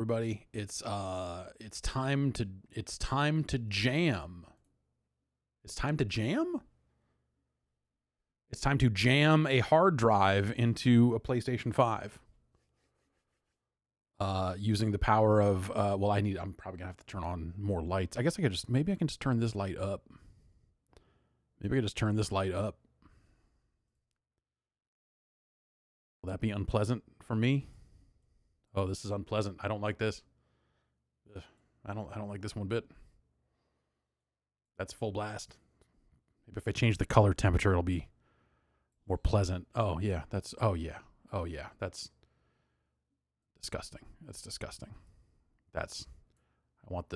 Everybody, it's time to jam. It's time to jam? It's time to jam a hard drive into a PlayStation 5. Using the power of I'm probably gonna have to turn on more lights. I guess maybe I can just turn this light up. Maybe I can just turn this light up. Will that be unpleasant for me? Oh, this is unpleasant. I don't like this. Ugh, I don't like this one bit. That's full blast. Maybe if I change the color temperature, it'll be more pleasant. Oh yeah, that's disgusting. That's disgusting. I want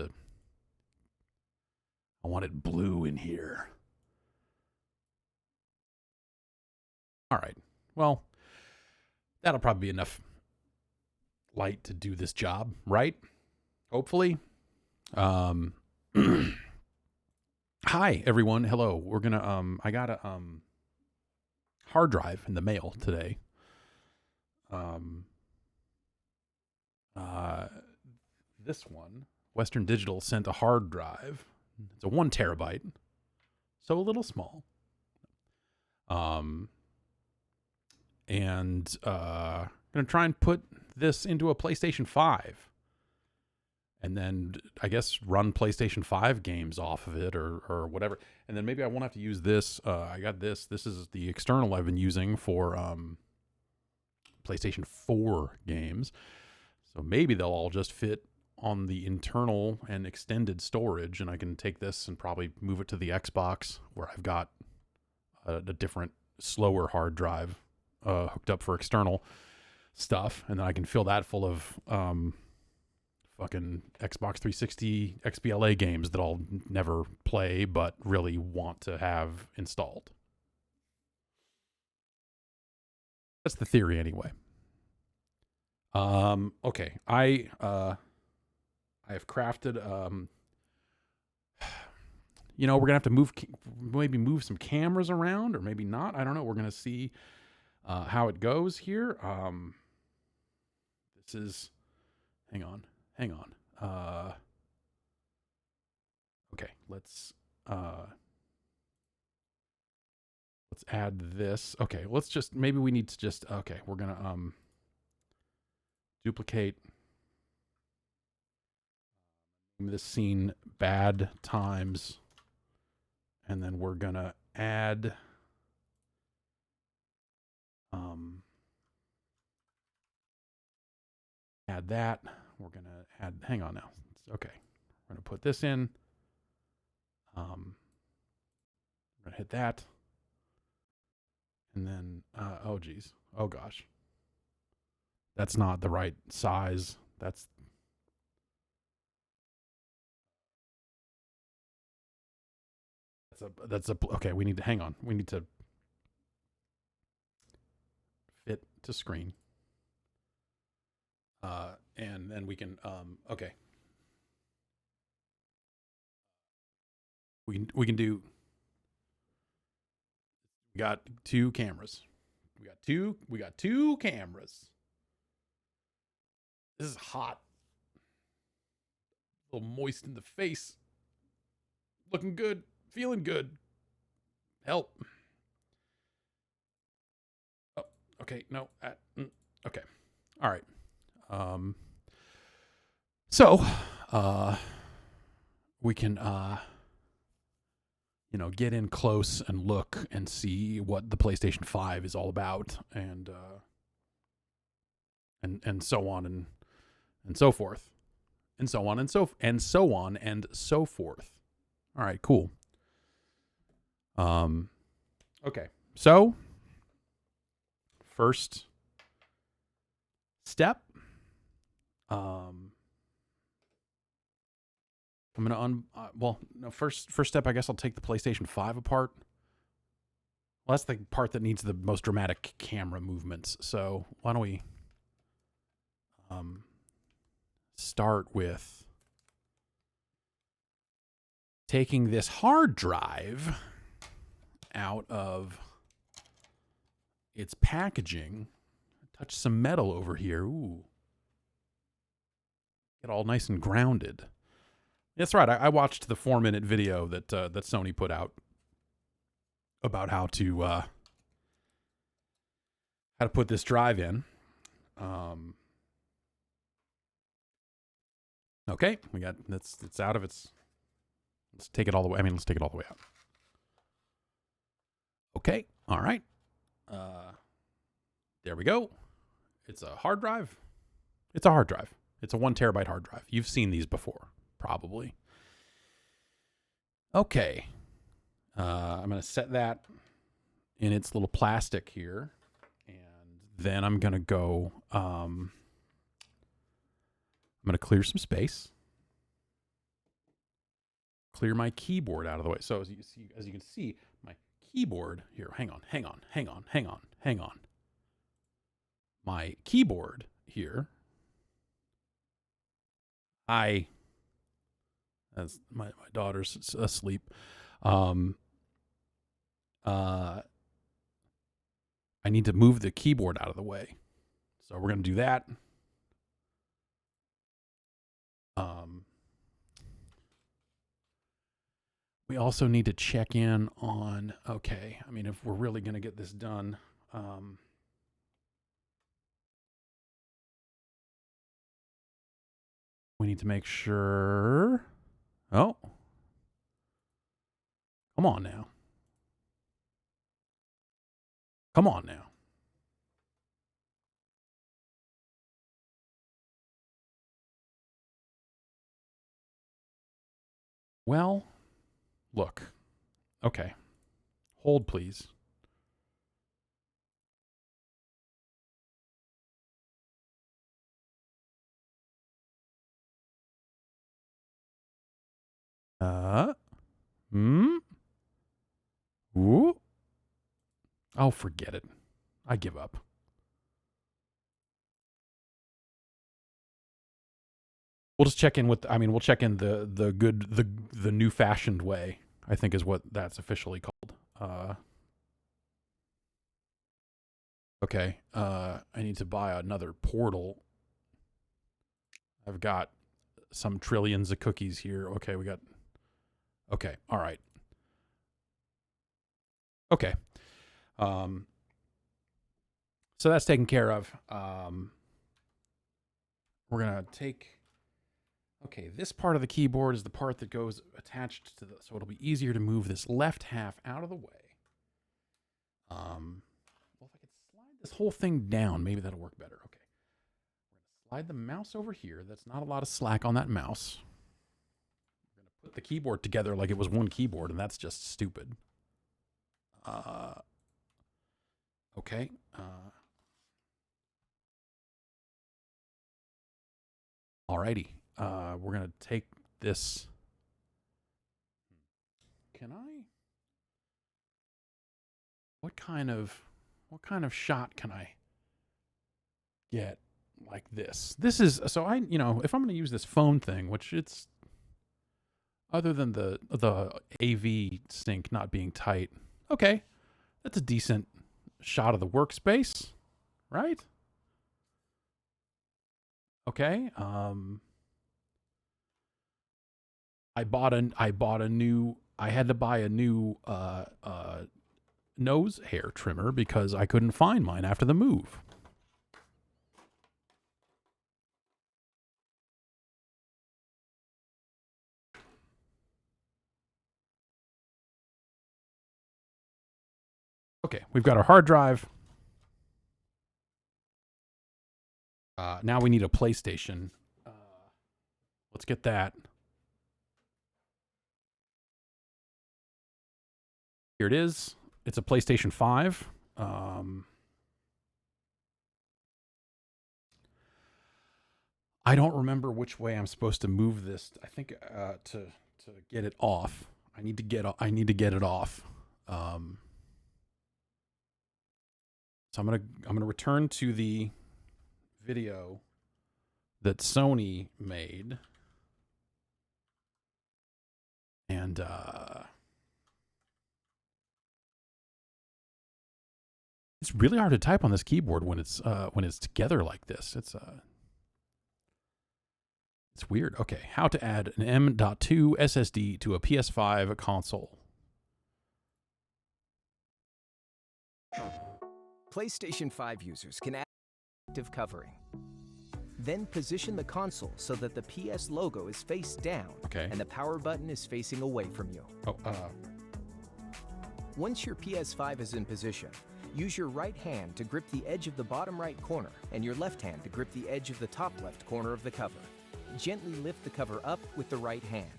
it blue in here. All right. Well, that'll probably be enough light to do this job, right? Hopefully. Hi everyone. Hello. We're gonna I got a hard drive in the mail today. This one, Western Digital sent a hard drive. It's a 1 terabyte, so a little small. And gonna try and put this into a PlayStation 5, and then I guess run PlayStation 5 games off of it or whatever. And then maybe I won't have to use this. I got this. This is the external I've been using for PlayStation 4 games. So maybe they'll all just fit on the internal and extended storage, and I can take this and probably move it to the Xbox where I've got a different, slower hard drive hooked up for external stuff, and then I can fill that full of fucking Xbox 360 XBLA games that I'll never play but really want to have installed. That's the theory anyway. Okay. I have crafted, we're going to have to maybe move some cameras around, or maybe not. I don't know. We're going to see how it goes here. This is, hang on. Okay, let's add this. Okay, maybe we need to okay, we're going to, duplicate this scene bad times, and then we're gonna add that. We're gonna add, hang on now. Okay, we're gonna put this in. We're gonna hit that, and then oh geez, oh gosh, that's not the right size. That's okay. We need to hang on. We need to fit to screen. And then we can okay. We can do. We got two cameras. We got two cameras. This is hot. A little moist in the face. Looking good. Feeling good. Help. Oh, okay. No. Okay. All right. So, we can, get in close and look and see what the PlayStation 5 is all about, and so on and so forth, and so on and so forth. All right, cool. Okay, so first step, I'm gonna first step, I guess I'll take the PlayStation 5 apart. Well, that's the part that needs the most dramatic camera movements. So why don't we start with taking this hard drive out of its packaging. Touch some metal over here. Ooh. Get all nice and grounded. That's right. I watched the 4-minute video that that Sony put out about how to put this drive in. Okay, we got it's out of its. Let's take it all the way. Let's take it all the way out. Okay, all right. There we go. It's a hard drive. It's a hard drive. It's a 1 terabyte hard drive. You've seen these before, probably. Okay. I'm going to set that in its little plastic here. And then I'm going to go, I'm going to clear some space. Clear my keyboard out of the way. So as you can see, my keyboard here, hang on. My keyboard here, as my daughter's asleep, I need to move the keyboard out of the way. So we're going to do that. We also need to check in on, okay, if we're really going to get this done, we need to make sure, oh, come on now. Come on now. Well, look. Okay. Hold, please. Ooh. Oh, forget it. I give up. We'll just check in with, we'll check in the new fashioned way, I think is what that's officially called. Okay. I need to buy another portal. I've got some trillions of cookies here. Okay. Okay. All right. Okay. So that's taken care of. We're going to take, okay, this part of the keyboard is the part that goes attached to so it'll be easier to move this left half out of the way. Well, if I could slide this whole thing down, maybe that'll work better. Okay. We're going to slide the mouse over here. That's not a lot of slack on that mouse. We're going to put the keyboard together like it was one keyboard, and that's just stupid. Okay. Alrighty. We're going to take this. Can I? What kind of shot can I get like this? This is, so if I'm going to use this phone thing, which it's, other than the AV sync not being tight, okay, that's a decent shot of the workspace, right? Okay. I had to buy a new nose hair trimmer because I couldn't find mine after the move. Okay, we've got our hard drive. Now we need a PlayStation. Let's get that. Here it is. It's a PlayStation 5. I don't remember which way I'm supposed to move this. I think to get it off, I need to get it off. So I'm gonna return to the video that Sony made, and it's really hard to type on this keyboard when it's together like this. It's It's weird. Okay, how to add an M.2 SSD to a PS5 console. PlayStation 5 users can add active covering. Then position the console so that the PS logo is face down and the power button is facing away from you. Once your PS5 is in position, use your right hand to grip the edge of the bottom right corner and your left hand to grip the edge of the top left corner of the cover. Gently lift the cover up with the right hand.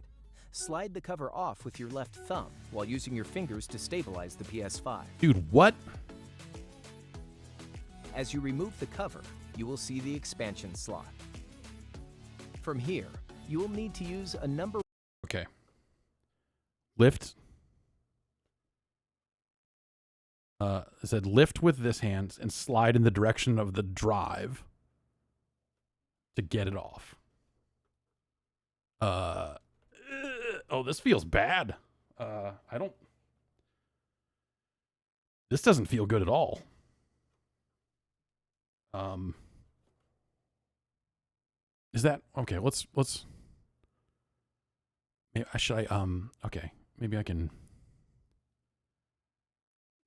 Slide the cover off with your left thumb while using your fingers to stabilize the PS5. Dude, what? As you remove the cover, you will see the expansion slot. From here, you will need to use a number. Okay. Lift. It said lift with this hand and slide in the direction of the drive to get it off. Oh, this feels bad. This doesn't feel good at all. Is that okay? Let's maybe okay, maybe I can.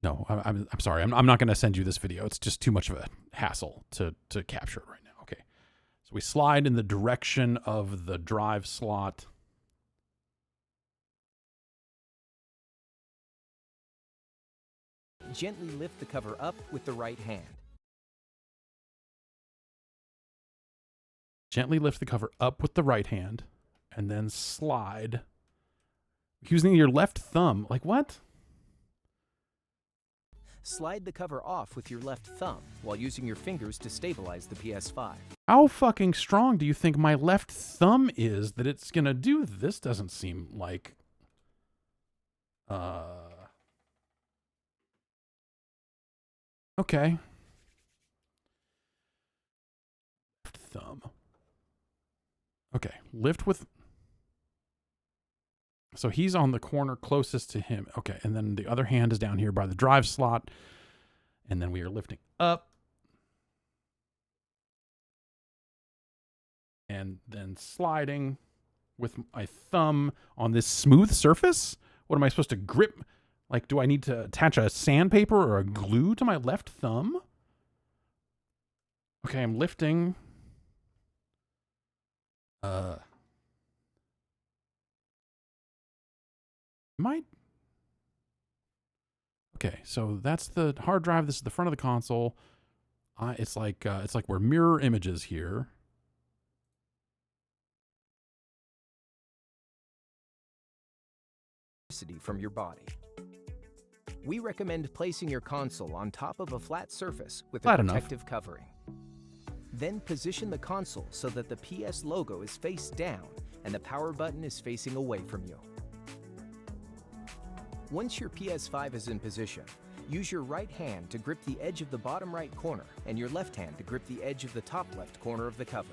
No, I'm sorry. I'm not going to send you this video. It's just too much of a hassle to capture it right now. Okay. So we slide in the direction of the drive slot. Gently lift the cover up with the right hand. Gently lift the cover up with the right hand and then slide using your left thumb. Like what? Slide the cover off with your left thumb while using your fingers to stabilize the PS5. How fucking strong do you think my left thumb is that it's gonna do this? Doesn't seem like okay. Left thumb. Okay, lift with. So he's on the corner closest to him. Okay, and then the other hand is down here by the drive slot. And then we are lifting up. And then sliding with my thumb on this smooth surface. What am I supposed to grip? Like, do I need to attach a sandpaper or a glue to my left thumb? Okay, I'm lifting. Okay, so that's the hard drive. This is the front of the console. It's like we're mirror images here. From your body. We recommend placing your console on top of a flat surface with a protective covering. Then position the console so that the PS logo is face down and the power button is facing away from you. Once your PS5 is in position, use your right hand to grip the edge of the bottom right corner and your left hand to grip the edge of the top left corner of the cover.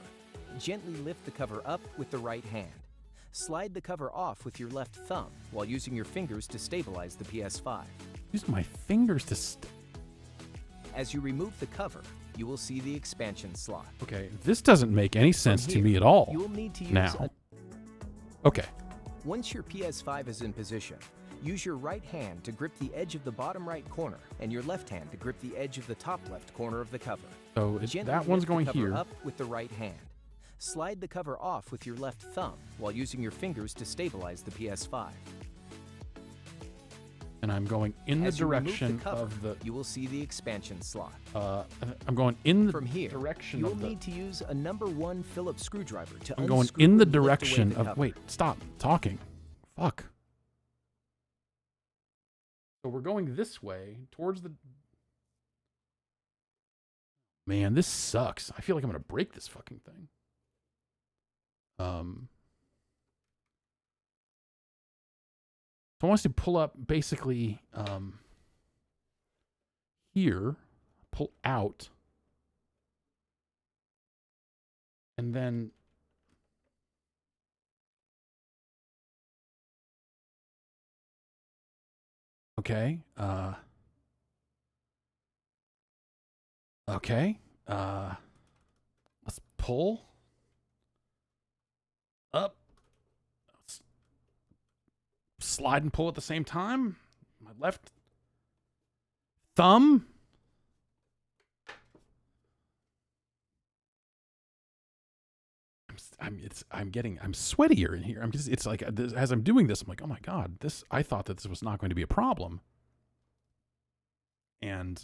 Gently lift the cover up with the right hand. Slide the cover off with your left thumb while using your fingers to stabilize the PS5. Use my fingers to As you remove the cover, you will see the expansion slot. Okay, this doesn't make any sense to me at all. You will need to use now. Okay. Once your PS5 is in position, use your right hand to grip the edge of the bottom right corner and your left hand to grip the edge of the top left corner of the cover. So that one's going here. Up with the right hand. Slide the cover off with your left thumb while using your fingers to stabilize the PS5. And I'm going in the direction of the. You will see the expansion slot. I'm going in the From here, direction you of will need to use a number 1 Phillips screwdriver to I'm going in the direction of. Wait, stop talking. Fuck. So we're going this way towards the. Man, this sucks. I feel like I'm gonna break this fucking thing. So I want us to pull up basically here, pull out, and then okay, let's pull. slide and pull at the same time. My left thumb. I'm sweatier in here. It's like as I'm doing this, I'm like, oh my God, I thought that this was not going to be a problem. And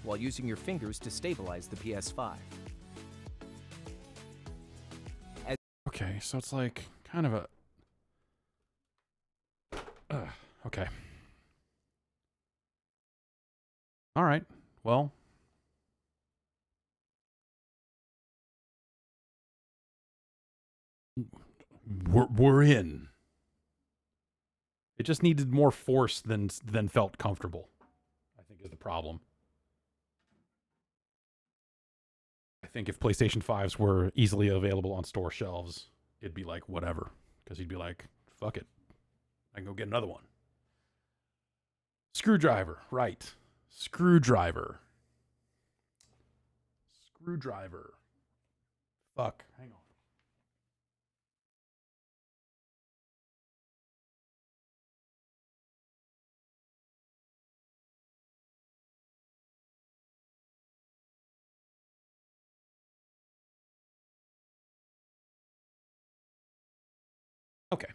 while using your fingers to stabilize the PS5. okay, so it's like kind of a okay. All right. Well, we're in. It just needed more force than felt comfortable, I think, is the problem. I think if PlayStation 5s were easily available on store shelves, it'd be like whatever, because he'd be like, fuck it, I can go get another one. Screwdriver, right. Screwdriver. Fuck, hang on. Okay.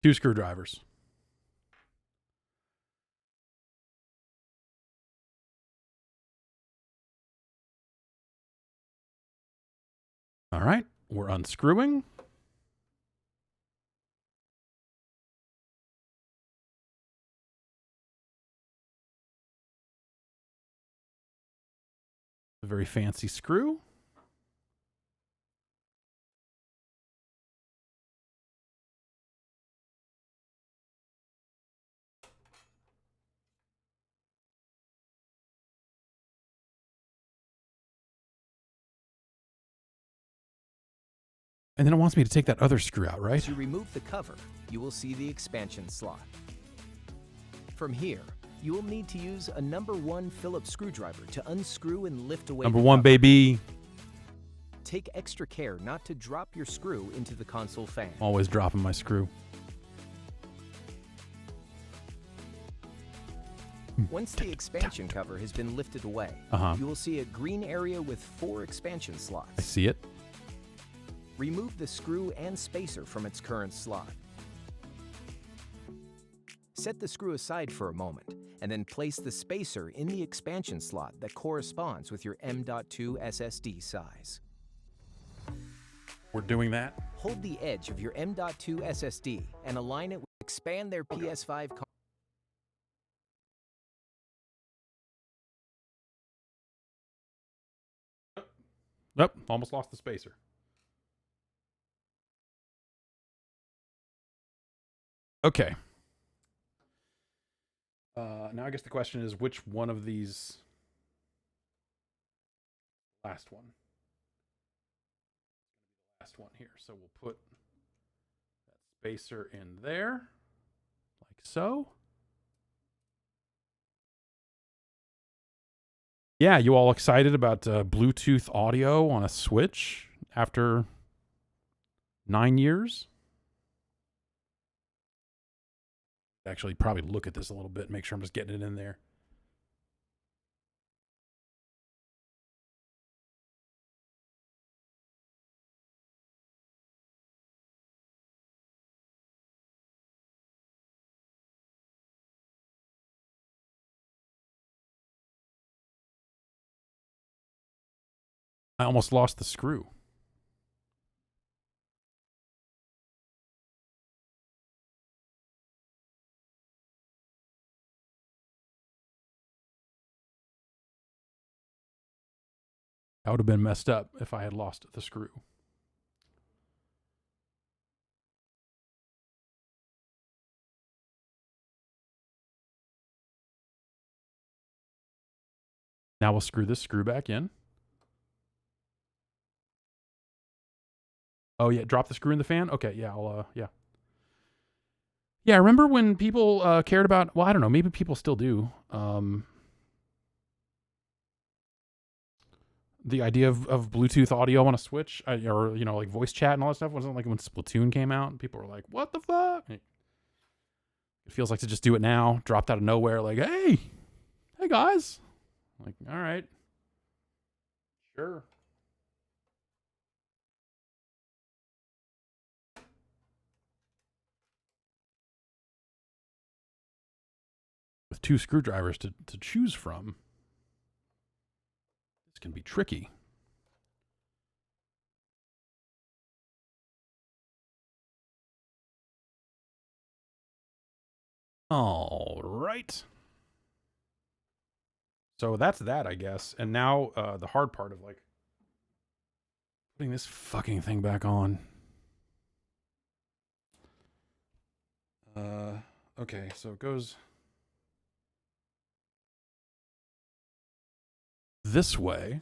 2 screwdrivers. All right, we're unscrewing. A very fancy screw. And then it wants me to take that other screw out, right? As you remove the cover, you will see the expansion slot. From here, you will need to use a number 1 Phillips screwdriver to unscrew and lift away Number the 1, cover. baby. Take extra care not to drop your screw into the console fan. Always dropping my screw. Once the expansion cover has been lifted away, you will see a green area with 4 expansion slots. I see it. Remove the screw and spacer from its current slot. Set the screw aside for a moment, and then place the spacer in the expansion slot that corresponds with your M.2 SSD size. We're doing that. Hold the edge of your M.2 SSD and align it with expand their PS5 Nope, almost lost the spacer. Okay. Now I guess the question is, which one of these? Last one. Last one here. So we'll put that spacer in there, like so. Yeah, you all excited about Bluetooth audio on a Switch after 9 years? Actually, probably look at this a little bit, make sure I'm just getting it in there. I almost lost the screw. That would have been messed up if I had lost the screw. Now we'll screw this screw back in. Oh yeah, drop the screw in the fan. Okay, yeah, I'll yeah. Yeah, I remember when people cared about. Well, I don't know. Maybe people still do. The idea of Bluetooth audio on a Switch, or like voice chat and all that stuff, wasn't like when Splatoon came out. And people were like, "What the fuck?" It feels like to just do it now, dropped out of nowhere. Like, hey guys, like, all right, sure. With 2 screwdrivers to choose from, this can be tricky. All right. So that's that, I guess. And now the hard part of like putting this fucking thing back on. Okay, so it goes this way.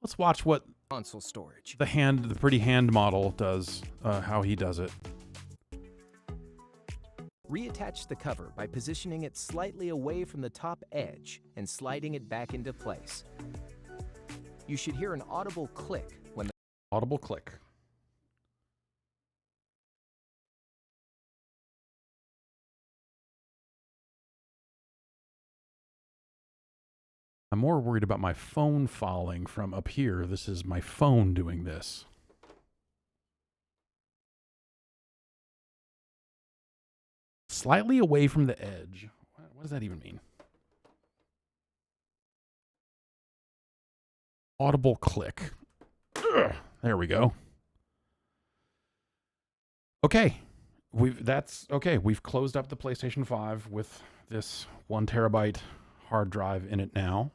Let's watch what Console storage. the pretty hand model does, how he does it. Reattach the cover by positioning it slightly away from the top edge and sliding it back into place. You should hear an audible click when the Audible click. I'm more worried about my phone falling from up here. This is my phone doing this. Slightly away from the edge. What does that even mean? Audible click. Ugh, there we go. Okay. We've closed up the PlayStation 5 with this 1 terabyte hard drive in it now.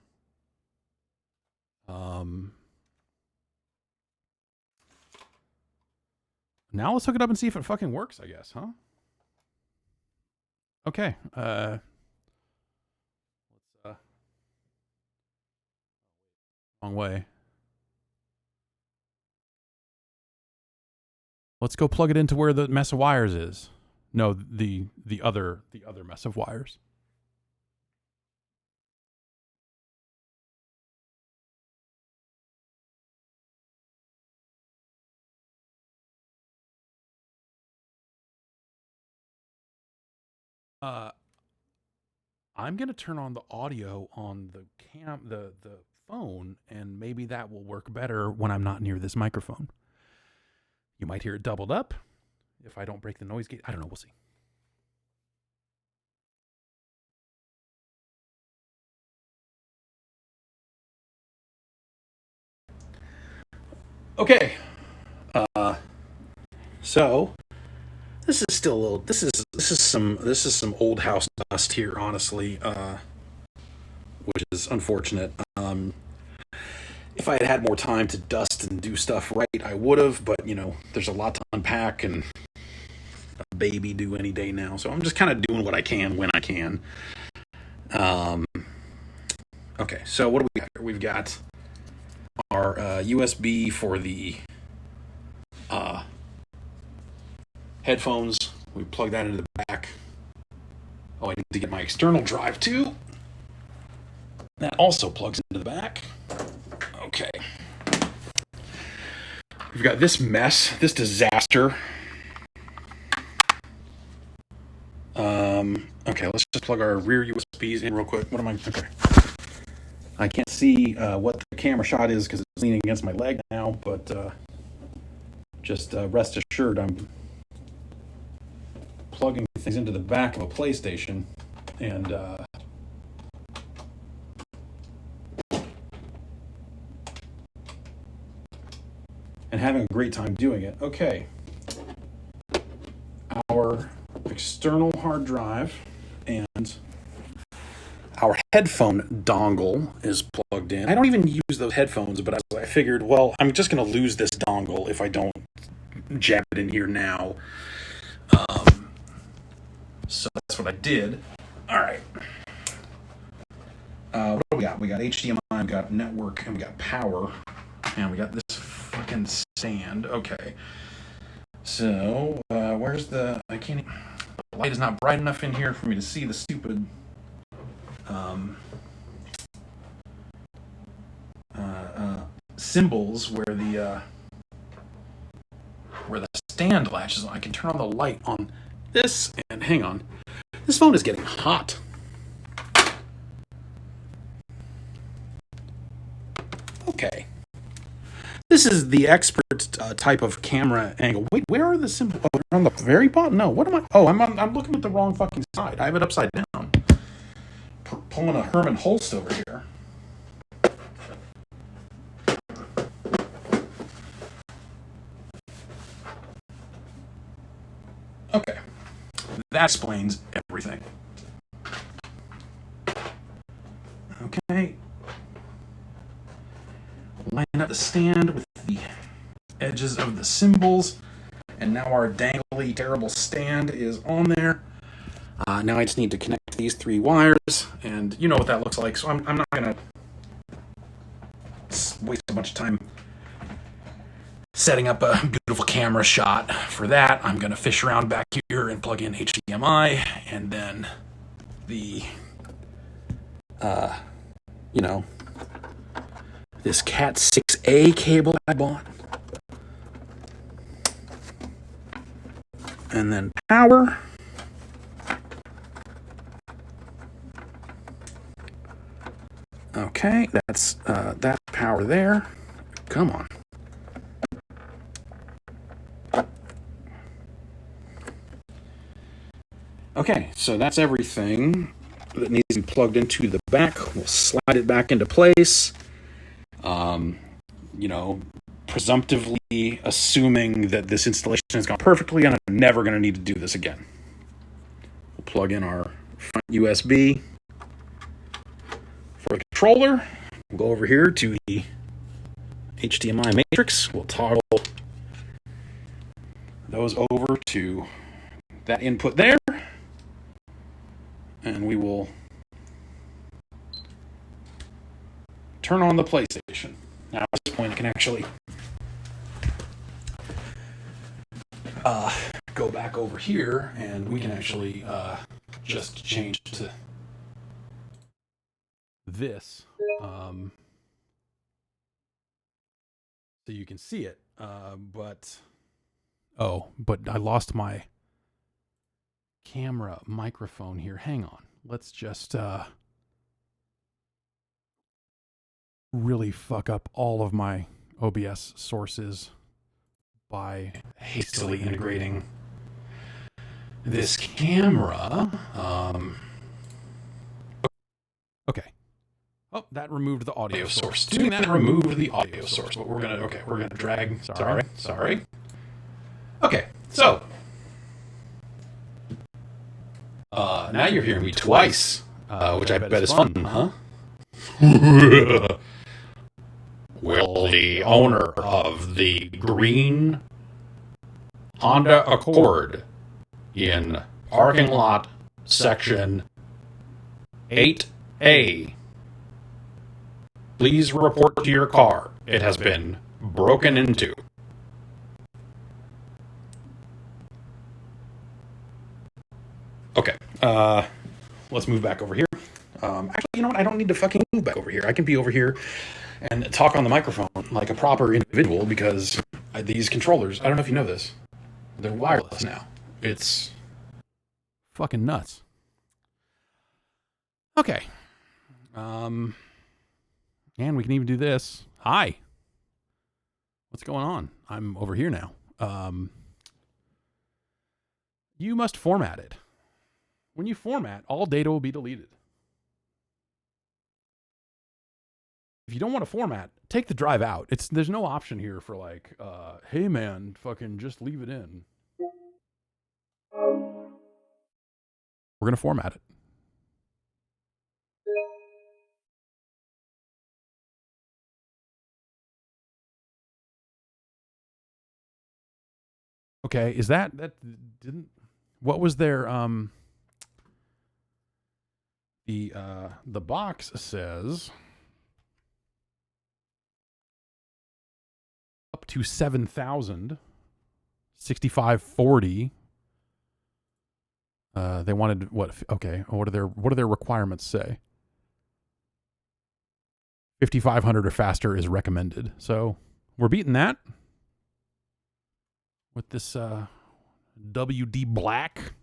Now let's hook it up and see if it fucking works, I guess, huh? Okay. Wrong way. Let's go plug it into where the mess of wires is. No, the other mess of wires. I'm gonna turn on the audio on the phone, and maybe that will work better when I'm not near this microphone. You might hear it doubled up if I don't break the noise gate. I don't know. We'll see. Okay. So this is still a little. This is some old house dust here, honestly, which is unfortunate. If I had had more time to dust and do stuff right, I would have. But there's a lot to unpack, and a baby due any day now. So I'm just kind of doing what I can when I can. Okay, so what do we got here? We've got our USB for the headphones. We plug that into the back. Oh, I need to get my external drive too. That also plugs into the back. Okay. We've got this mess, this disaster. Okay, let's just plug our rear USBs in real quick. What am I? Okay. I can't see what the camera shot is because it's leaning against my leg now, but just rest assured I'm plugging things into the back of a PlayStation and having a great time doing it. Okay. Our external hard drive and our headphone dongle is plugged in. I don't even use those headphones, but I figured, well, I'm just going to lose this dongle if I don't jab it in here now. So that's what I did. All right. What do we got? We got HDMI, we got network, and we got power. And we got this fucking stand. Okay. So, where's the... I can't even... The light is not bright enough in here for me to see the stupid... symbols where the stand latches on. I can turn on the light on this, and hang on. This phone is getting hot. Okay. This is the expert type of camera angle. Wait, where are the symbols? Oh, they're on the very bottom? No, what am I? Oh, I'm looking at the wrong fucking side. I have it upside down. Pulling a Herman Holst over here. Okay. That explains everything. Okay. Line up the stand with the edges of the symbols. And now our dangly, terrible stand is on there. Now I just need to connect these 3 wires. And you know what that looks like. So I'm not going to waste a bunch of time setting up a beautiful camera shot for that. I'm going to fish around back here and plug in HDMI. And then the, this Cat 6A cable I bought. And then power. Okay, that's power there. Come on. Okay, so that's everything that needs to be plugged into the back. We'll slide it back into place. Presumptively assuming that this installation has gone perfectly, and I'm never going to need to do this again. We'll plug in our front USB for the controller. We'll go over here to the HDMI matrix. We'll toggle those over to that input there. And we will turn on the PlayStation. Now at this point I can actually go back over here, and we can actually just change to this so you can see it. But I lost my camera microphone here. Hang on. Let's just really fuck up all of my OBS sources by hastily integrating this camera. Okay. Oh, that removed the audio source. Doing that removed the audio source, but we're gonna drag. Sorry. Okay, so now you're hearing me twice, which I bet is fun, huh? Will the owner of the green Honda Accord in parking lot section 8A please report to your car? It has been broken into. Okay, let's move back over here. Actually, you know what? I don't need to fucking move back over here. I can be over here and talk on the microphone like a proper individual, because these controllers, I don't know if you know this, they're wireless now. It's fucking nuts. Okay. And we can even do this. Hi. What's going on? I'm over here now. You must format it. When you format, all data will be deleted. If you don't want to format, take the drive out. There's no option here for like, hey man, fucking just leave it in. We're going to format it. Okay, is that didn't, what was their, the box says up to 7,000. 6540. They wanted what? Okay, what do their requirements say? 5,500 or faster is recommended. So we're beating that with this WD Black.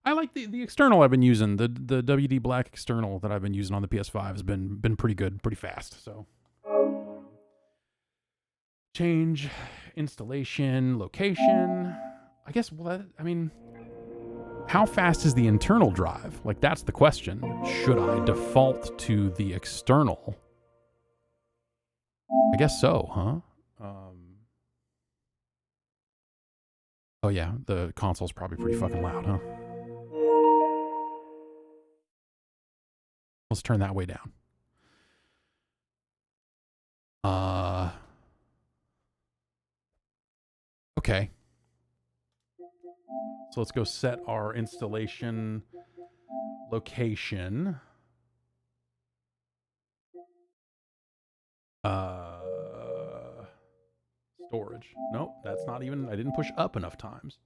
I like the external I've been using. The WD Black external that I've been using on the PS5 has been pretty good, pretty fast. So change installation location. I guess how fast is the internal drive? Like, that's the question. Should I default to the external? I guess so, huh? Oh yeah, the console's probably pretty fucking loud, huh? Let's turn that way down. Okay. So let's go set our installation location. Storage. Nope, that's not even, I didn't push up enough times.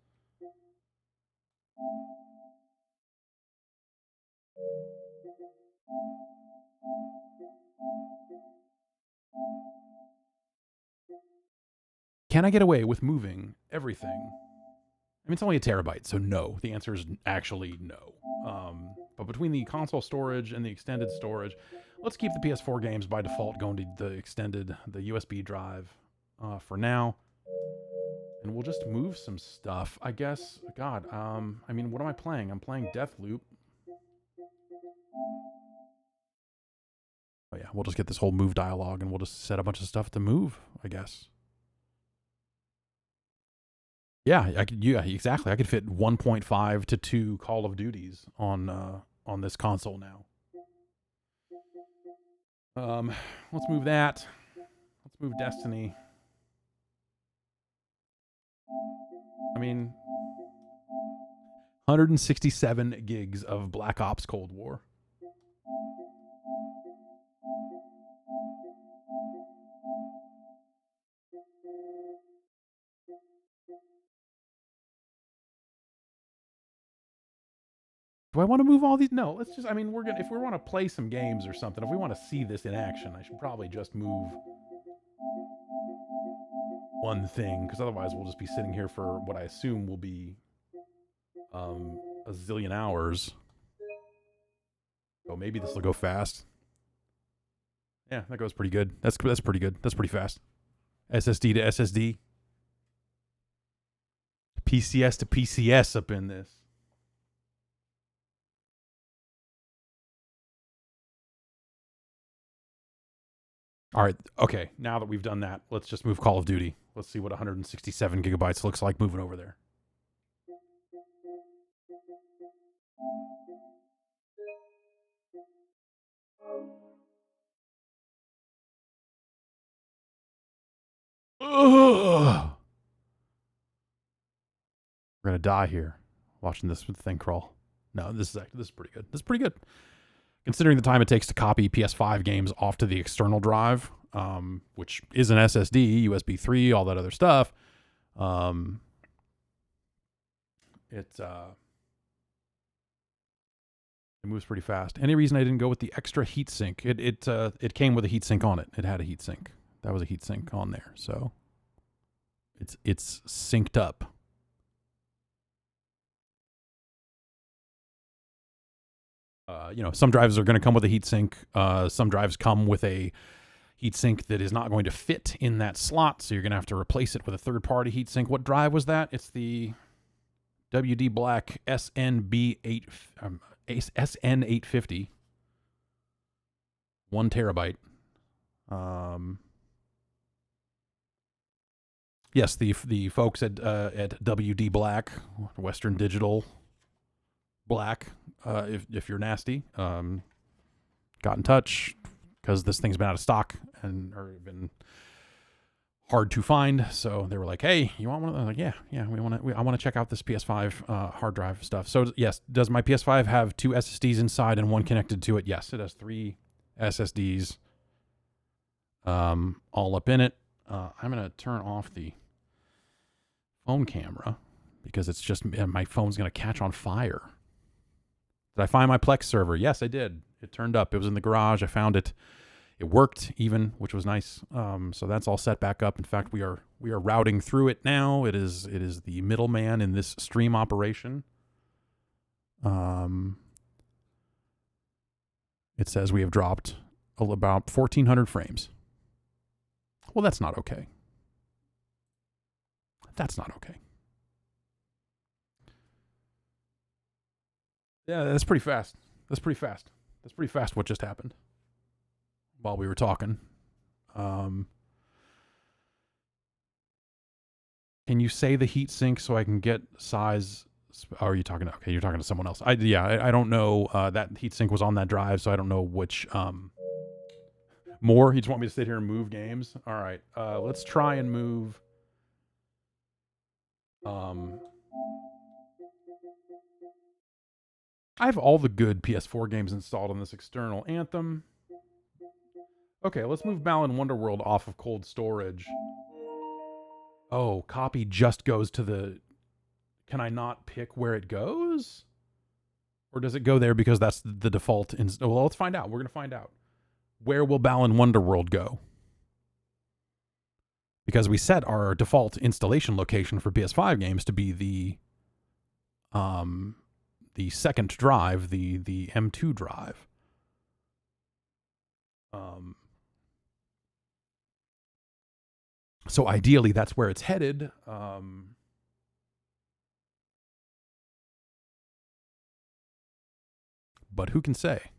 Can I get away with moving everything? I mean, it's only a terabyte, so no. The answer is actually no. But between the console storage and the extended storage, let's keep the PS4 games by default going to the USB drive for now. And we'll just move some stuff, I guess. God, I mean, what am I playing? I'm playing Deathloop. Oh yeah, we'll just get this whole move dialogue and we'll just set a bunch of stuff to move, I guess. Yeah, exactly. I could fit 1.5 to 2 Call of Duties on this console now. Let's move that. Let's move Destiny. I mean, 167 gigs of Black Ops Cold War. Do I want to move all these? No, let's just, I mean, if we want to play some games or something, if we want to see this in action, I should probably just move one thing, because otherwise we'll just be sitting here for what I assume will be a zillion hours. Oh, maybe this will go fast. Yeah, that goes pretty good. That's pretty good. That's pretty fast. SSD to SSD. PCS to PCS up in this. All right, okay, now that we've done that, let's just move Call of Duty. Let's see what 167 gigabytes looks like moving over there. Ugh. We're gonna die here watching this thing crawl. No, this is pretty good. This is pretty good. Considering the time it takes to copy PS5 games off to the external drive, which is an SSD, USB 3, all that other stuff, it moves pretty fast. Any reason I didn't go with the extra heatsink? It came with a heatsink on it. It had a heatsink. That was a heatsink on there, so it's synced up. Some drives are going to come with a heatsink. Some drives come with a heatsink that is not going to fit in that slot, so you're going to have to replace it with a third-party heatsink. What drive was that? It's the WD Black SN850, 1 terabyte. Yes, the folks at WD Black, Western Digital Black, if you're nasty, got in touch because this thing's been out of stock or been hard to find. So they were like, "Hey, you want one?" I was like, "Yeah, I want to check out this PS5 hard drive stuff." So yes, does my PS5 have 2 SSDs inside and one connected to it? Yes, it has 3 SSDs, all up in it. I'm going to turn off the phone camera because it's just my phone's going to catch on fire. Did I find my Plex server? Yes, I did. It turned up. It was in the garage. I found it. It worked even, which was nice. So that's all set back up. In fact, we are routing through it now. It is the middleman in this stream operation. It says we have dropped about 1,400 frames. Well, that's not okay. That's not okay. Yeah, that's pretty fast. That's pretty fast. That's pretty fast what just happened while we were talking. Can you say the heat sink so I can get size? Oh, are you talking to, okay, you're talking to someone else. I don't know. That heat sink was on that drive, so I don't know which, more. You just want me to sit here and move games? All right. Let's try and move. I have all the good PS4 games installed on this external. Anthem. Okay, let's move Balan Wonderworld off of cold storage. Oh, copy just goes to the... Can I not pick where it goes? Or does it go there because that's the default? Well, let's find out. We're going to find out. Where will Balan Wonderworld go? Because we set our default installation location for PS5 games to be the second drive, the M2 drive. So ideally, that's where it's headed. But who can say?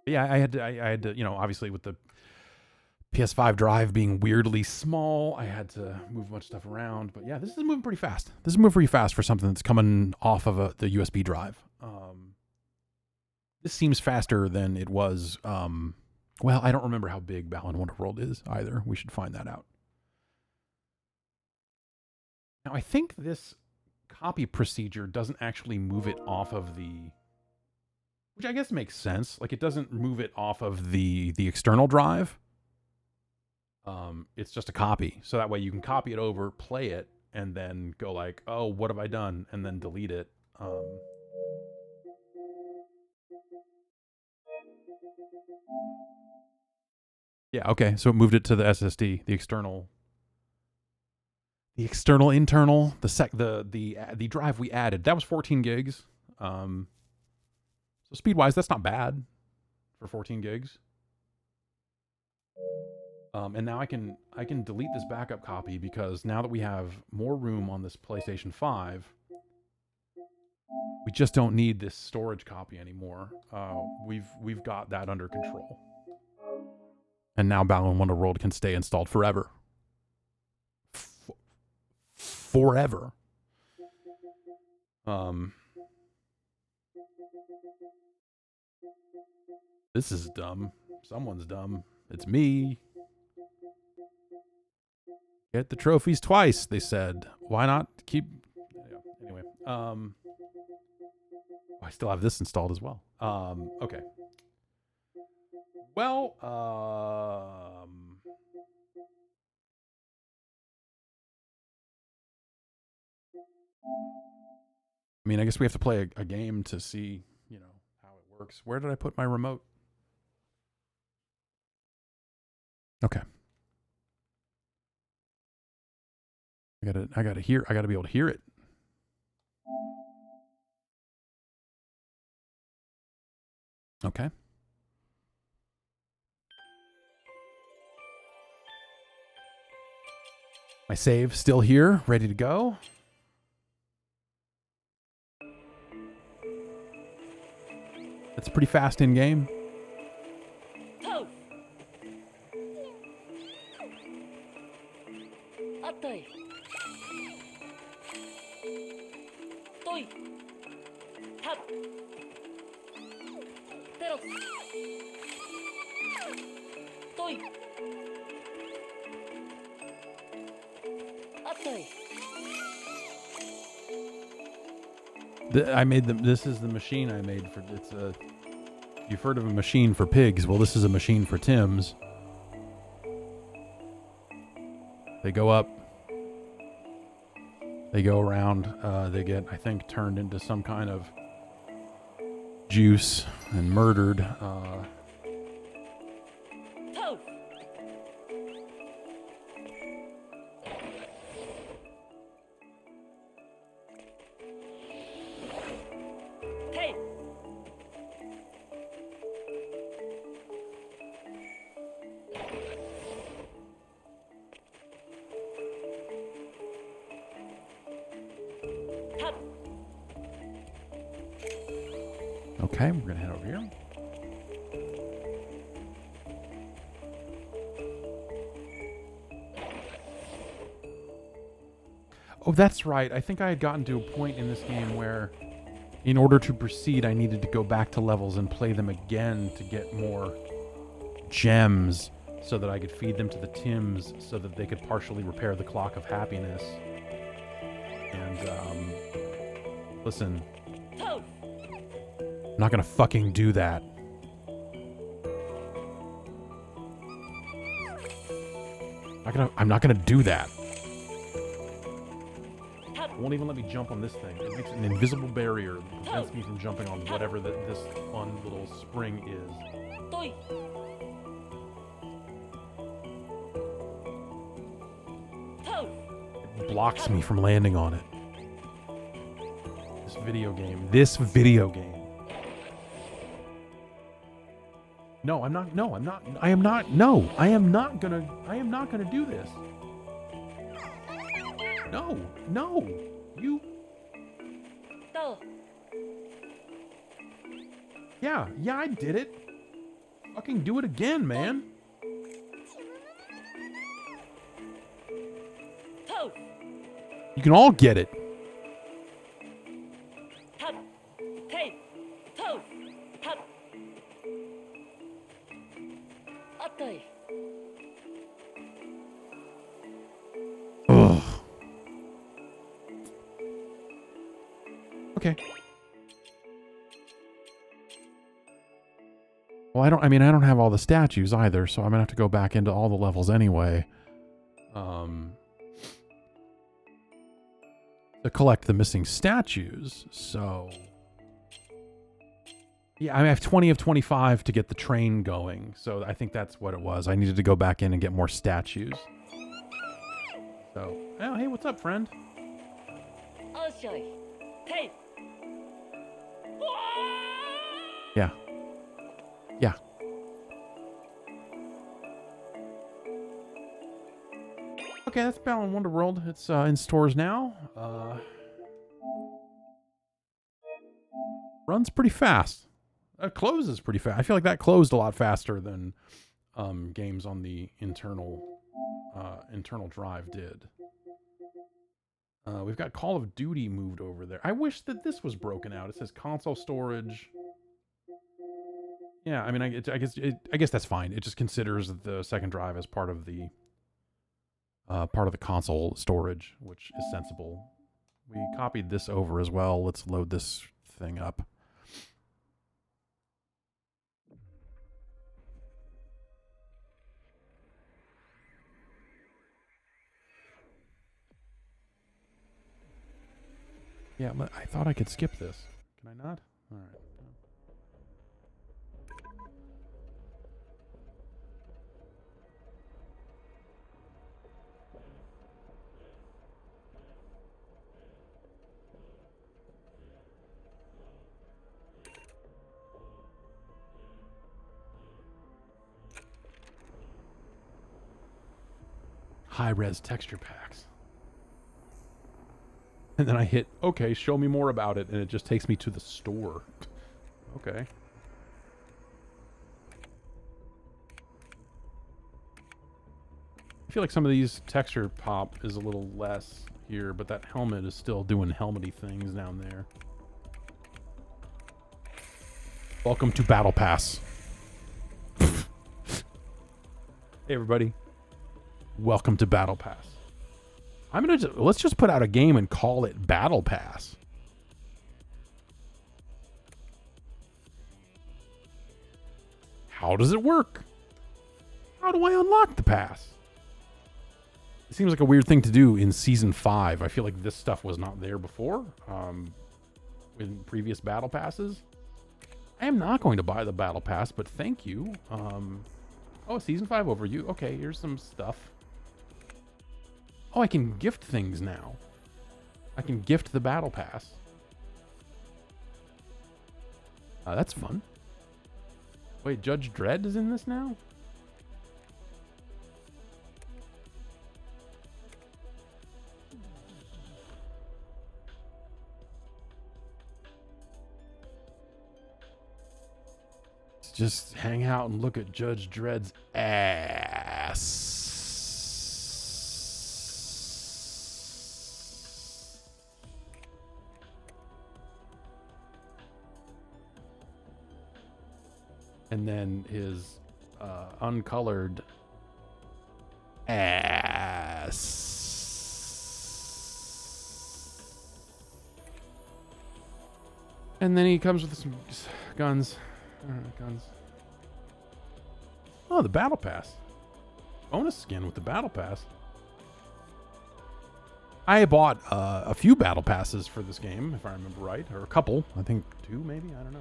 Yeah, I had to, you know, obviously with the PS5 drive being weirdly small, I had to move a bunch of stuff around. But yeah, this is moving pretty fast. This is moving pretty fast for something that's coming off of the USB drive. This seems faster than it was. Well, I don't remember how big Balan Wonderworld is either. We should find that out. Now, I think this copy procedure doesn't actually move it off of the... Which I guess makes sense. Like, it doesn't move it off of the external drive. It's just a copy. So that way you can copy it over, play it, and then go like, oh, what have I done? And then delete it. Yeah, okay. So it moved it to the SSD, the external, internal, the drive we added. That was 14 gigs. So speed-wise, that's not bad for 14 gigs. And now I can delete this backup copy because now that we have more room on this PlayStation 5, we just don't need this storage copy anymore. We've got that under control. And now Balan Wonderworld can stay installed forever. Forever. This is dumb. Someone's dumb. It's me. Get the trophies twice, they said. Why not keep... Anyway. I still have this installed as well. Okay. Well, I mean, I guess we have to play a game to see, you know, how it works. Where did I put my remote? Okay. I gotta be able to hear it. Okay. My save still here, ready to go. That's pretty fast in game. I made them. This is the machine I made for. It's a. You've heard of a machine for pigs? Well, this is a machine for Tims. They go up. They go around. They get, I think, turned into some kind of juice and murdered. Okay, we're going to head over here. Oh, that's right. I think I had gotten to a point in this game where, in order to proceed, I needed to go back to levels and play them again to get more gems so that I could feed them to the Tims so that they could partially repair the clock of happiness. And, listen... I'm not gonna fucking do that. I'm not gonna do that. It won't even let me jump on this thing. It makes an invisible barrier that prevents me from jumping on whatever this fun little spring is. It blocks me from landing on it. This video game. No, I'm not. No, I'm not. I am not. No, I am not gonna do this. No, you. No. Yeah, I did it. Fucking do it again, man. You can all get it. Ugh. Okay. Well, I don't have all the statues either, so I'm gonna have to go back into all the levels anyway. To collect the missing statues, so... Yeah, I have 20 of 25 to get the train going, so I think that's what it was. I needed to go back in and get more statues. So, oh, hey, what's up, friend? Yeah. Yeah. Okay, that's Balan Wonderworld. It's in stores now. Runs pretty fast. Closes pretty fast. I feel like that closed a lot faster than games on the internal drive did. We've got Call of Duty moved over there. I wish that this was broken out. It says console storage. Yeah, I mean, I guess that's fine. It just considers the second drive as part of the console storage, which is sensible. We copied this over as well. Let's load this thing up. Yeah, I thought I could skip this. Can I not? All right. High-res texture packs. And then I hit, okay, show me more about it, and it just takes me to the store. Okay. I feel like some of these texture pop is a little less here, but that helmet is still doing helmety things down there. Welcome to Battle Pass. Hey, everybody. Welcome to Battle Pass. Let's just put out a game and call it Battle Pass. How does it work? How do I unlock the pass? It seems like a weird thing to do in Season 5. I feel like this stuff was not there before in previous Battle Passes. I am not going to buy the Battle Pass, but thank you. Oh, Season 5 overview. Okay, here's some stuff. Oh, I can gift things now. I can gift the Battle Pass. That's fun. Wait, Judge Dredd is in this now? Let's just hang out and look at Judge Dredd's ass. And then his uncolored ass. And then he comes with some guns. Guns. Oh, the Battle Pass. Bonus skin with the Battle Pass. I bought a few Battle Passes for this game, if I remember right. Or a couple. I think 2 maybe? I don't know.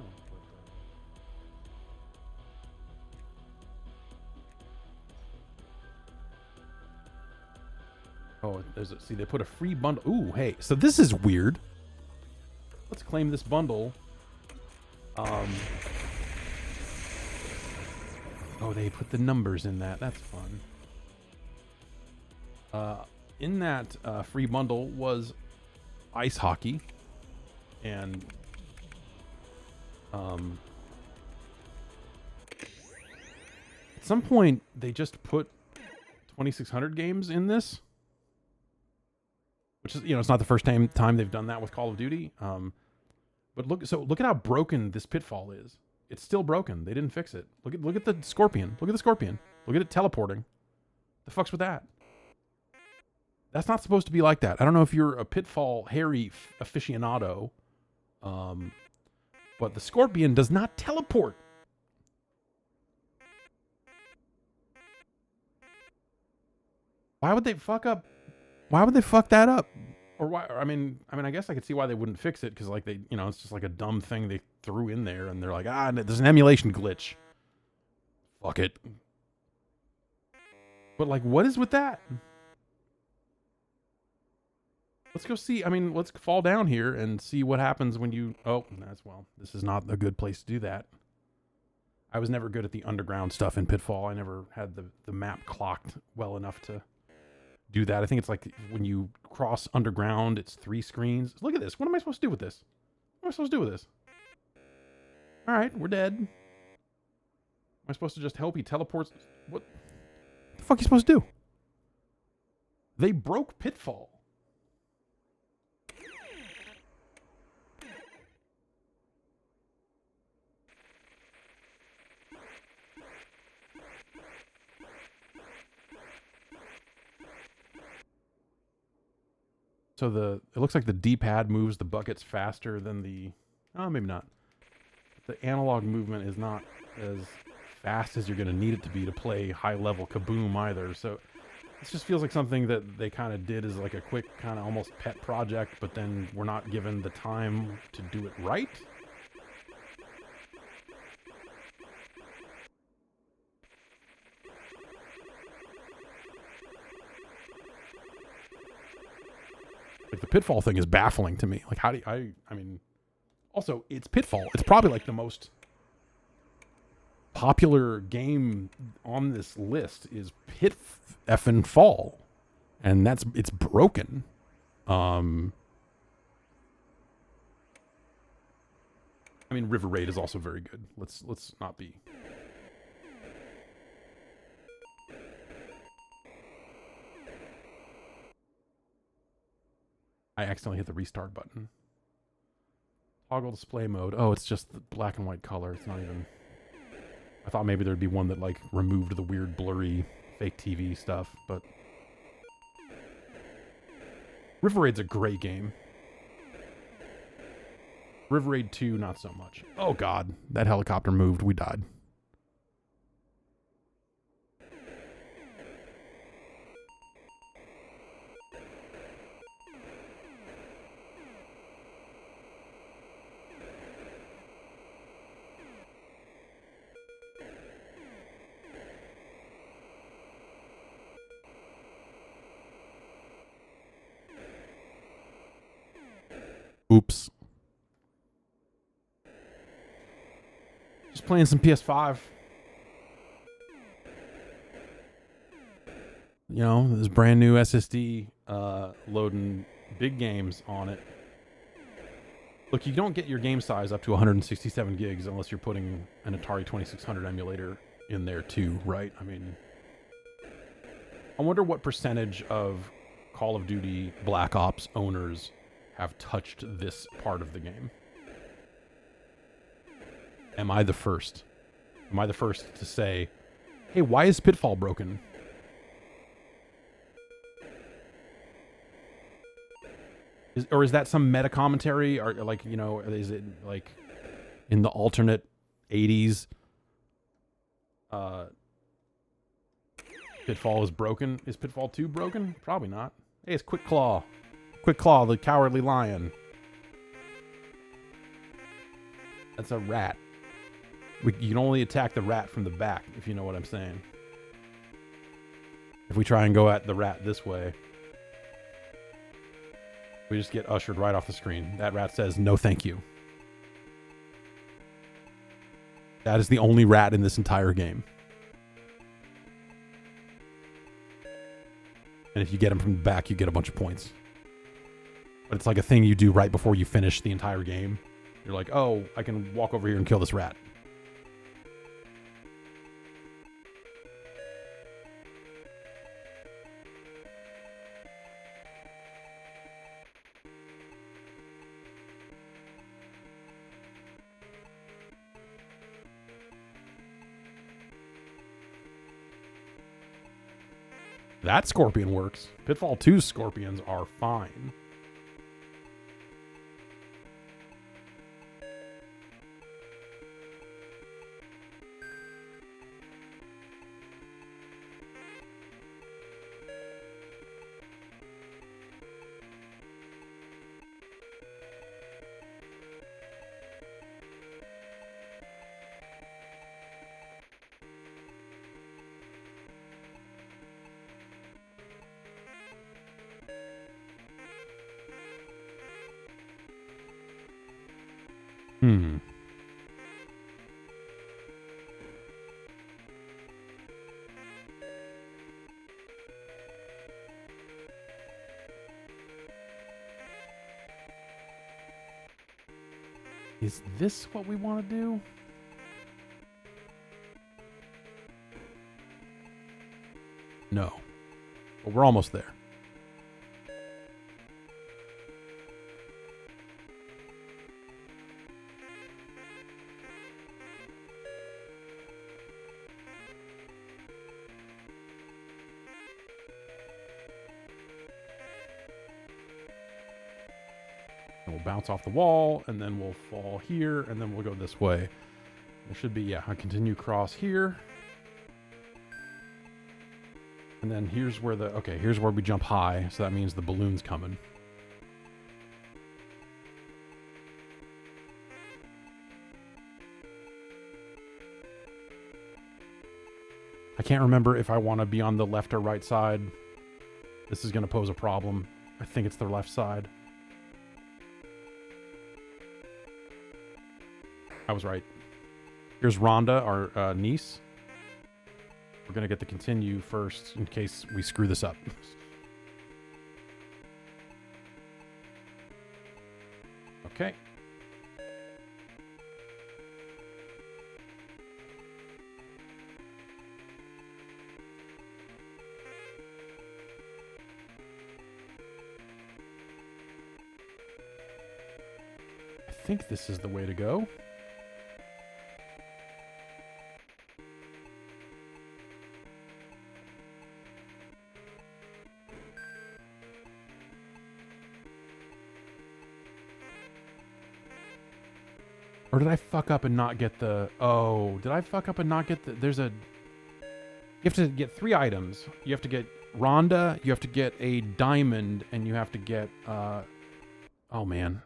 Oh, see, they put a free bundle. Ooh, hey, so this is weird. Let's claim this bundle. Oh, they put the numbers in that. That's fun. In that free bundle was ice hockey. And at some point, they just put 2600 games in this. Which is, it's not the first time they've done that with Call of Duty. But look at how broken this Pitfall is. It's still broken. They didn't fix it. Look at the Scorpion. Look at the Scorpion. Look at it teleporting. The fuck's with that? That's not supposed to be like that. I don't know if you're a Pitfall Harry aficionado, but the Scorpion does not teleport. Why would they fuck that up? Or why? I mean, I guess I could see why they wouldn't fix it because, like, they, it's just like a dumb thing they threw in there, and they're like, there's an emulation glitch. Fuck it. But like, what is with that? Let's go see. Let's fall down here and see what happens when you. Oh, this is not a good place to do that. I was never good at the underground stuff in Pitfall. I never had the map clocked well enough to do that. I think it's like when you cross underground, it's 3 screens. Look at this. What am I supposed to do with this? What am I supposed to do with this? All right, we're dead. Am I supposed to just help? He teleports. What the fuck are you supposed to do? They broke Pitfall. So it looks like the D-pad moves the buckets faster than maybe not. The analog movement is not as fast as you're going to need it to be to play high-level Kaboom either. So this just feels like something that they kind of did as like a quick kind of almost pet project, but then we're not given the time to do it right. Like, the Pitfall thing is baffling to me. Like, how do also, it's Pitfall. It's probably like the most popular game on this list is Pitfall. And it's broken. River Raid is also very good. Let's not be. I accidentally hit the restart button. Toggle display mode. Oh, it's just the black and white color. It's not even. I thought maybe there'd be one that like removed the weird blurry fake TV stuff, but River Raid's a great game. River Raid 2, not so much. Oh god, that helicopter moved. We died. Oops. Just playing some PS5. You know, this brand new SSD loading big games on it. Look, you don't get your game size up to 167 gigs unless you're putting an Atari 2600 emulator in there too, right? I mean, I wonder what percentage of Call of Duty Black Ops owners have touched this part of the game. Am I the first? Am I the first to say, hey, why is Pitfall broken? Or is that some meta commentary? Or like, you know, is it like in the alternate 80s Pitfall is broken? Is Pitfall 2 broken? Probably not. Hey, it's Quick Claw. Quick Claw, the cowardly lion. That's a rat. You can only attack the rat from the back, if you know what I'm saying. If we try and go at the rat this way, we just get ushered right off the screen. That rat says, no thank you. That is the only rat in this entire game. And if you get him from the back, you get a bunch of points. But it's like a thing you do right before you finish the entire game. You're like, oh, I can walk over here and kill this rat. That scorpion works. Pitfall 2's scorpions are fine. Is this what we want to do? No. But we're almost there. And we'll bounce off the wall, and then we'll fall here, and then we'll go this way. There should be, yeah, I continue across here. And then here's where here's where we jump high, so that means the balloon's coming. I can't remember if I want to be on the left or right side. This is going to pose a problem. I think it's the left side. I was right. Here's Rhonda, our niece. We're going to get the continue first in case we screw this up. Okay. I think this is the way to go. Or did I fuck up and not get the... Oh, did I fuck up and not get the... There's a... You have to get 3 items. You have to get Rhonda, you have to get a diamond, and you have to get... Oh, man.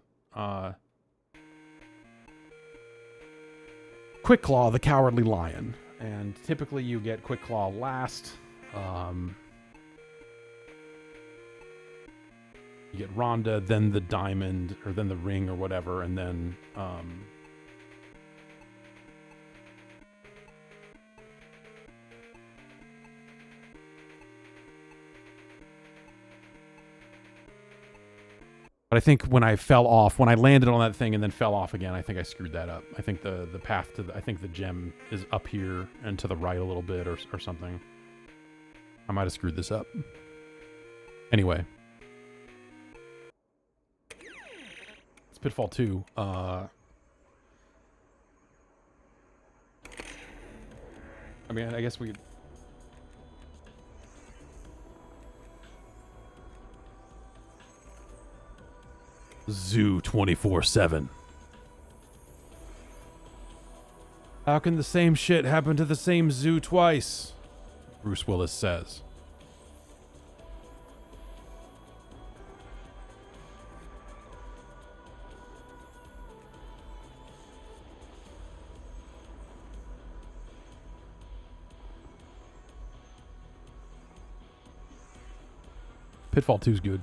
Quick Claw, the Cowardly Lion. And typically you get Quick Claw last. You get Rhonda, then the diamond, or then the ring or whatever, and then... But I think when I fell off, when I landed on that thing and then fell off again, I think I screwed that up. I think the path to I think the gem is up here and to the right a little bit or something. I might have screwed this up. Anyway. It's Pitfall 2. I mean, I guess we... Zoo 24/7. How can the same shit happen to the same zoo twice? Bruce Willis says. Pitfall 2 is good.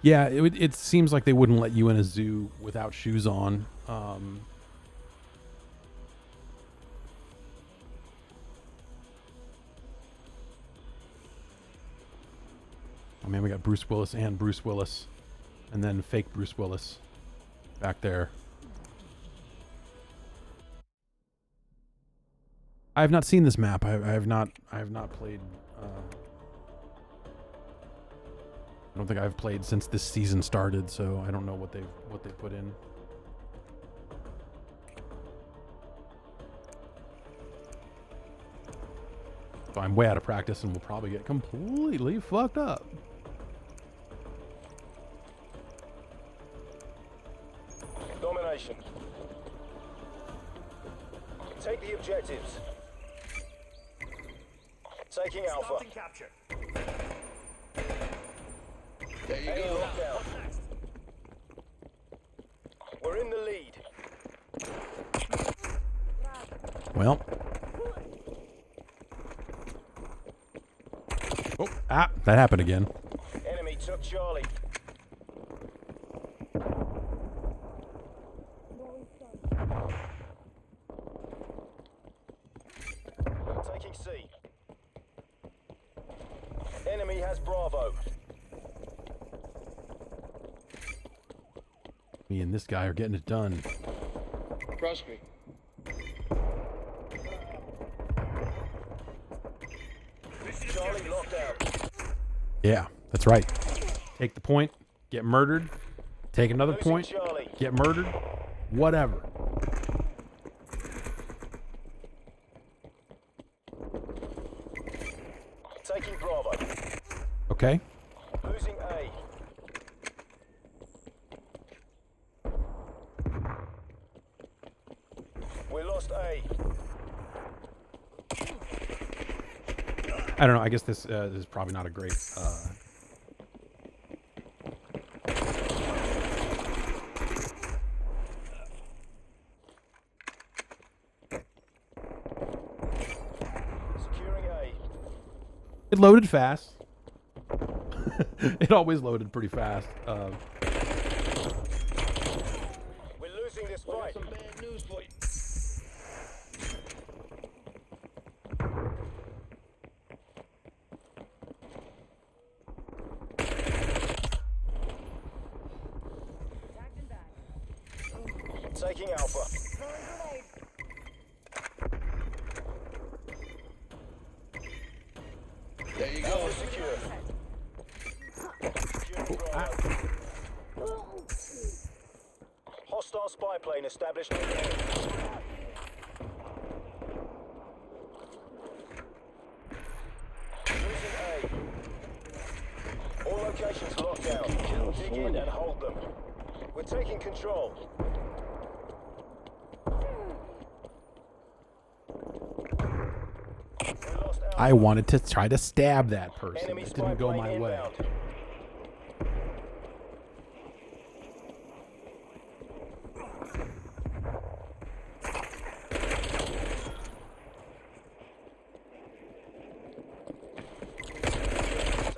Yeah, it seems like they wouldn't let you in a zoo without shoes on. Oh man, we got Bruce Willis and Bruce Willis. And then fake Bruce Willis back there. I have not seen this map. I have not played... I don't think I've played since this season started, so I don't know what they put in. So I'm way out of practice and will probably get completely fucked up. Domination. Take the objectives. Taking Alpha. Starting capture. There you go. Lockdown. We're in the lead. Well. Oh, that happened again. Enemy took Charlie. Taking C. Enemy has Bravo. Me and this guy are getting it done. Trust me. Charlie locked out. Yeah, that's right. Take the point, get murdered. Take another Losing point, Charlie. get murdered. Whatever. Taking Bravo. Okay? Losing A. We lost A. I don't know. I guess this is probably not a great... Securing A. It loaded fast. It always loaded pretty fast. We're losing this fight. Some bad news for you. Taking Alpha. There you go. Alpha secure. Securing Bravo. Hostile spy plane established. Losing A. All locations locked down. Dig in and hold them. We're taking control. We lost Alpha. I wanted to try to stab that person. Enemy It spy didn't go plane my way. inbound.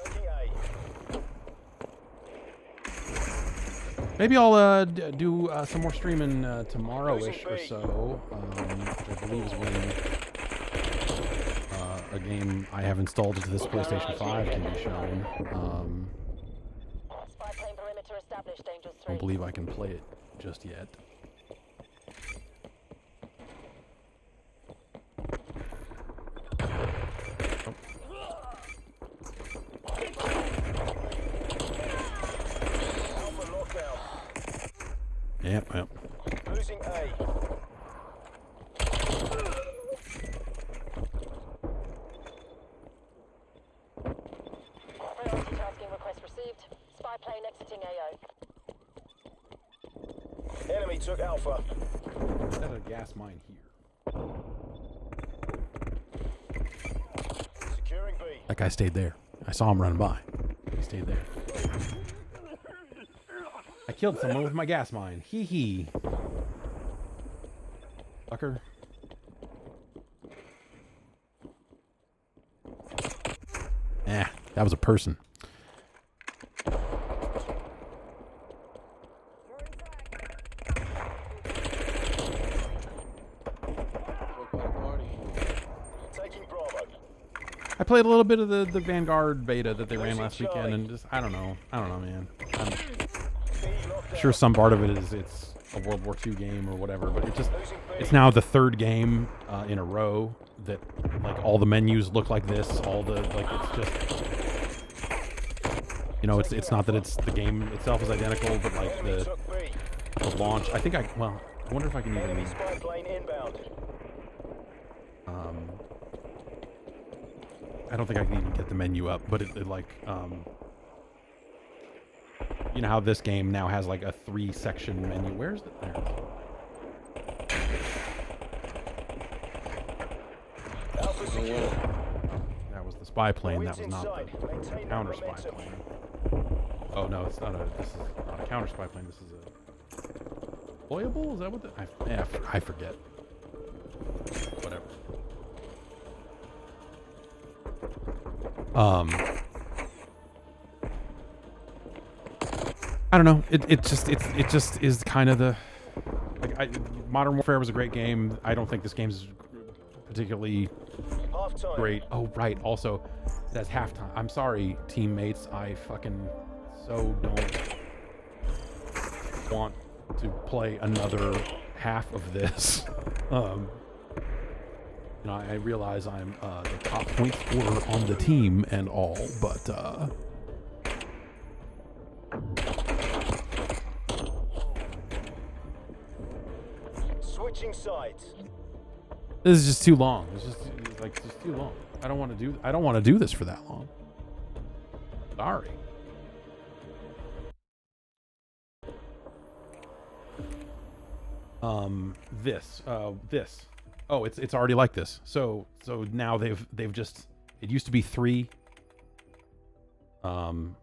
Taking A. Maybe I'll do some more streaming tomorrow-ish or so, which I believe is when a game I have installed into this PlayStation 5 can be shown. Spy plane perimeter established, Angels I 3. don't believe I can play it just yet. Alpha lockdown. Yep, yep. Losing A. Priority tasking request received. Spy plane exiting AO. Enemy took Alpha. There's a gas mine here. Securing B. That guy stayed there. I saw him running by. He stayed there. I killed someone with my gas mine. Hee hee. Fucker. That was a person. Taking Bravo. I played a little bit of the Vanguard beta that they ran last weekend, and just I don't know, man. I'm B lockdown. sure some part of it is it's a World War II game or whatever, but it's now the third game in a row that like all the menus look like this. All the like it's just it's not that it's the game itself is identical, but like Enemy the took B. launch. I wonder if I can Enemy even spy plane inbound. I don't think I can even get the menu up, but it like you know how this game now has like a 3-section menu. Where's the there? Alpha secure. That was the spy plane. Winds That was not inside. the Maintain counter that spy momentum. plane. Oh no, it's not a. This is not a counter spy plane. This is a deployable. Is that what I forget. Whatever. I don't know. It just is kind of the Modern Warfare was a great game. I don't think this game's particularly Half time. great. Oh right. Also, that's halftime. I'm sorry, teammates. I fucking so don't want to play another half of this. I realize I'm the top point scorer on the team and all, but Switching sides. this is just too long. It's just too long. I don't want to do this for that long. Sorry. This. Oh, it's already like this. So now they've just, it used to be 3. It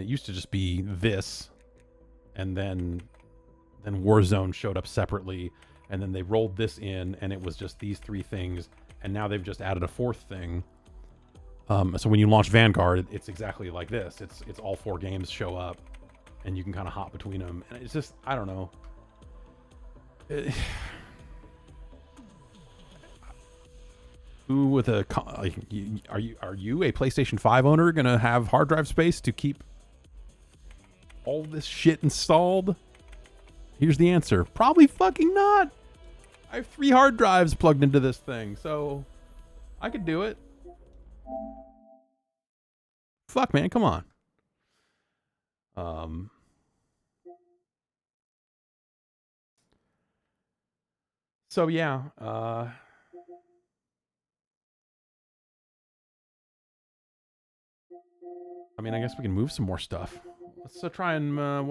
used to just be this, and then Warzone showed up separately, and then they rolled this in, and it was just these 3 things, and now they've just added a 4th thing. So when you launch Vanguard, it's exactly like this. It's all 4 games show up, and you can kind of hop between them, and it's just, I don't know. Who with a are you a PlayStation 5 owner gonna have hard drive space to keep all this shit installed? Here's the answer: probably fucking not. I have 3 hard drives plugged into this thing, so I could do it. Fuck, man, come on. So yeah, I mean, I guess we can move some more stuff. Let's try and I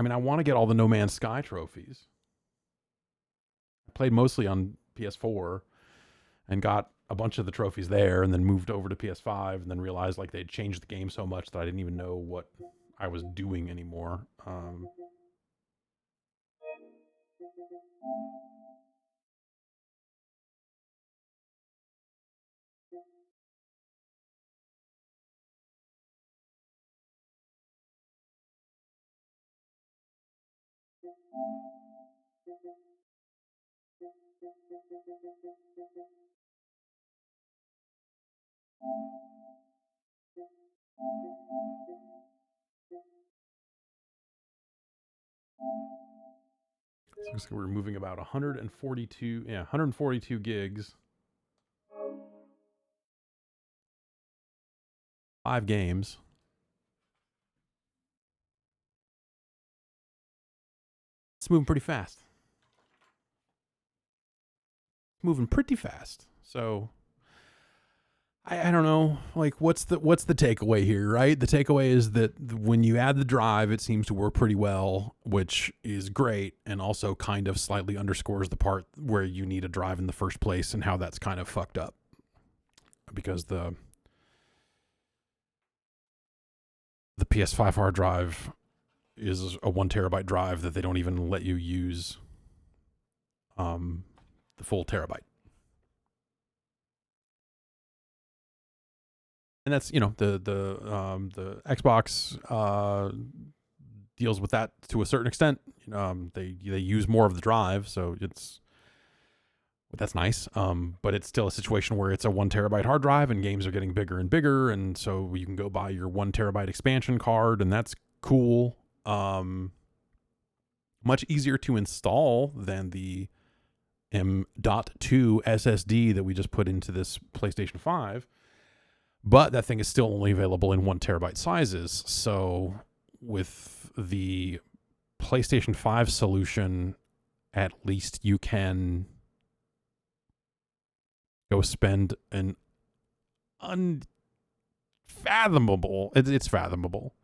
mean, I want to get all the No Man's Sky trophies. I played mostly on PS4 and got a bunch of the trophies there, and then moved over to PS5, and then realized like they'd changed the game so much that I didn't even know what I was doing anymore. So we're moving about 142 gigs. 5 games. It's moving pretty fast. Moving pretty fast. So I don't know, like what's the takeaway here, right? The takeaway is that when you add the drive, it seems to work pretty well, which is great, and also kind of slightly underscores the part where you need a drive in the first place and how that's kind of fucked up. Because the PS5 hard drive is a 1 terabyte drive that they don't even let you use the full terabyte. And that's, you know, the Xbox deals with that to a certain extent. They use more of the drive, so that's nice. But it's still a situation where it's a 1 terabyte hard drive, and games are getting bigger and bigger, and so you can go buy your 1 terabyte expansion card, and that's cool. Much easier to install than the M.2 SSD that we just put into this PlayStation 5. But that thing is still only available in 1 terabyte sizes. So with the PlayStation 5 solution, at least you can go spend an unfathomable, it's fathomable.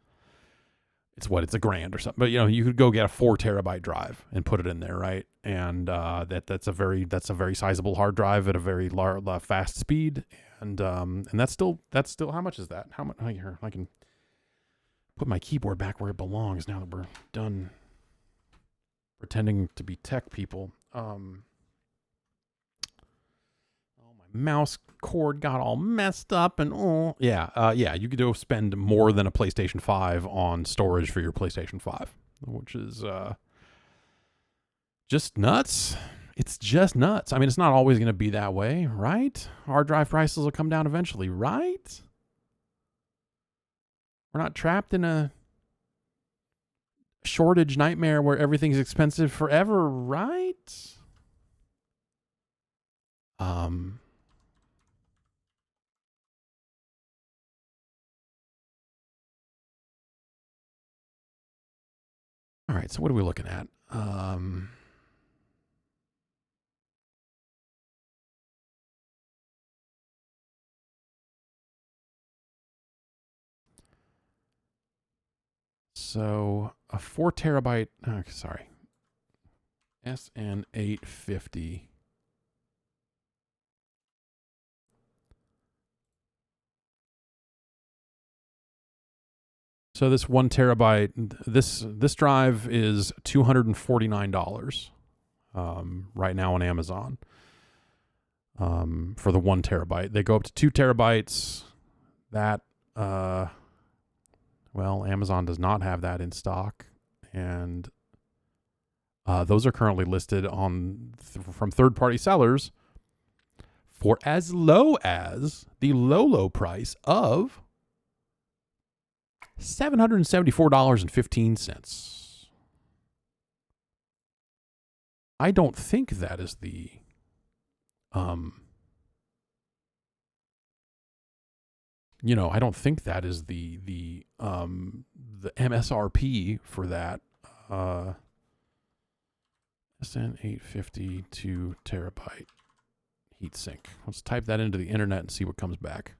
It's $1,000 or something. But you could go get a 4 terabyte drive and put it in there, right? And that's a very sizable hard drive at a very fast speed. And that's still how much is that? How much? Here, I can put my keyboard back where it belongs now that we're done pretending to be tech people. Oh, my mouse cord got all messed up, and you could go spend more than a PlayStation 5 on storage for your PlayStation 5, which is just nuts. It's just nuts. I mean, it's not always going to be that way, right? Hard drive prices will come down eventually, right? We're not trapped in a shortage nightmare where everything's expensive forever, right? All right, so what are we looking at? So a 4 terabyte, SN850. So this 1 terabyte, this drive is $249 right now on Amazon for the 1 terabyte. They go up to 2 terabytes. That Amazon does not have that in stock, and those are currently listed from third-party sellers for as low as the low price of $774.15. I don't think that is the I don't think that is the MSRP for that SN850 2 terabyte heatsink. Let's type that into the internet and see what comes back.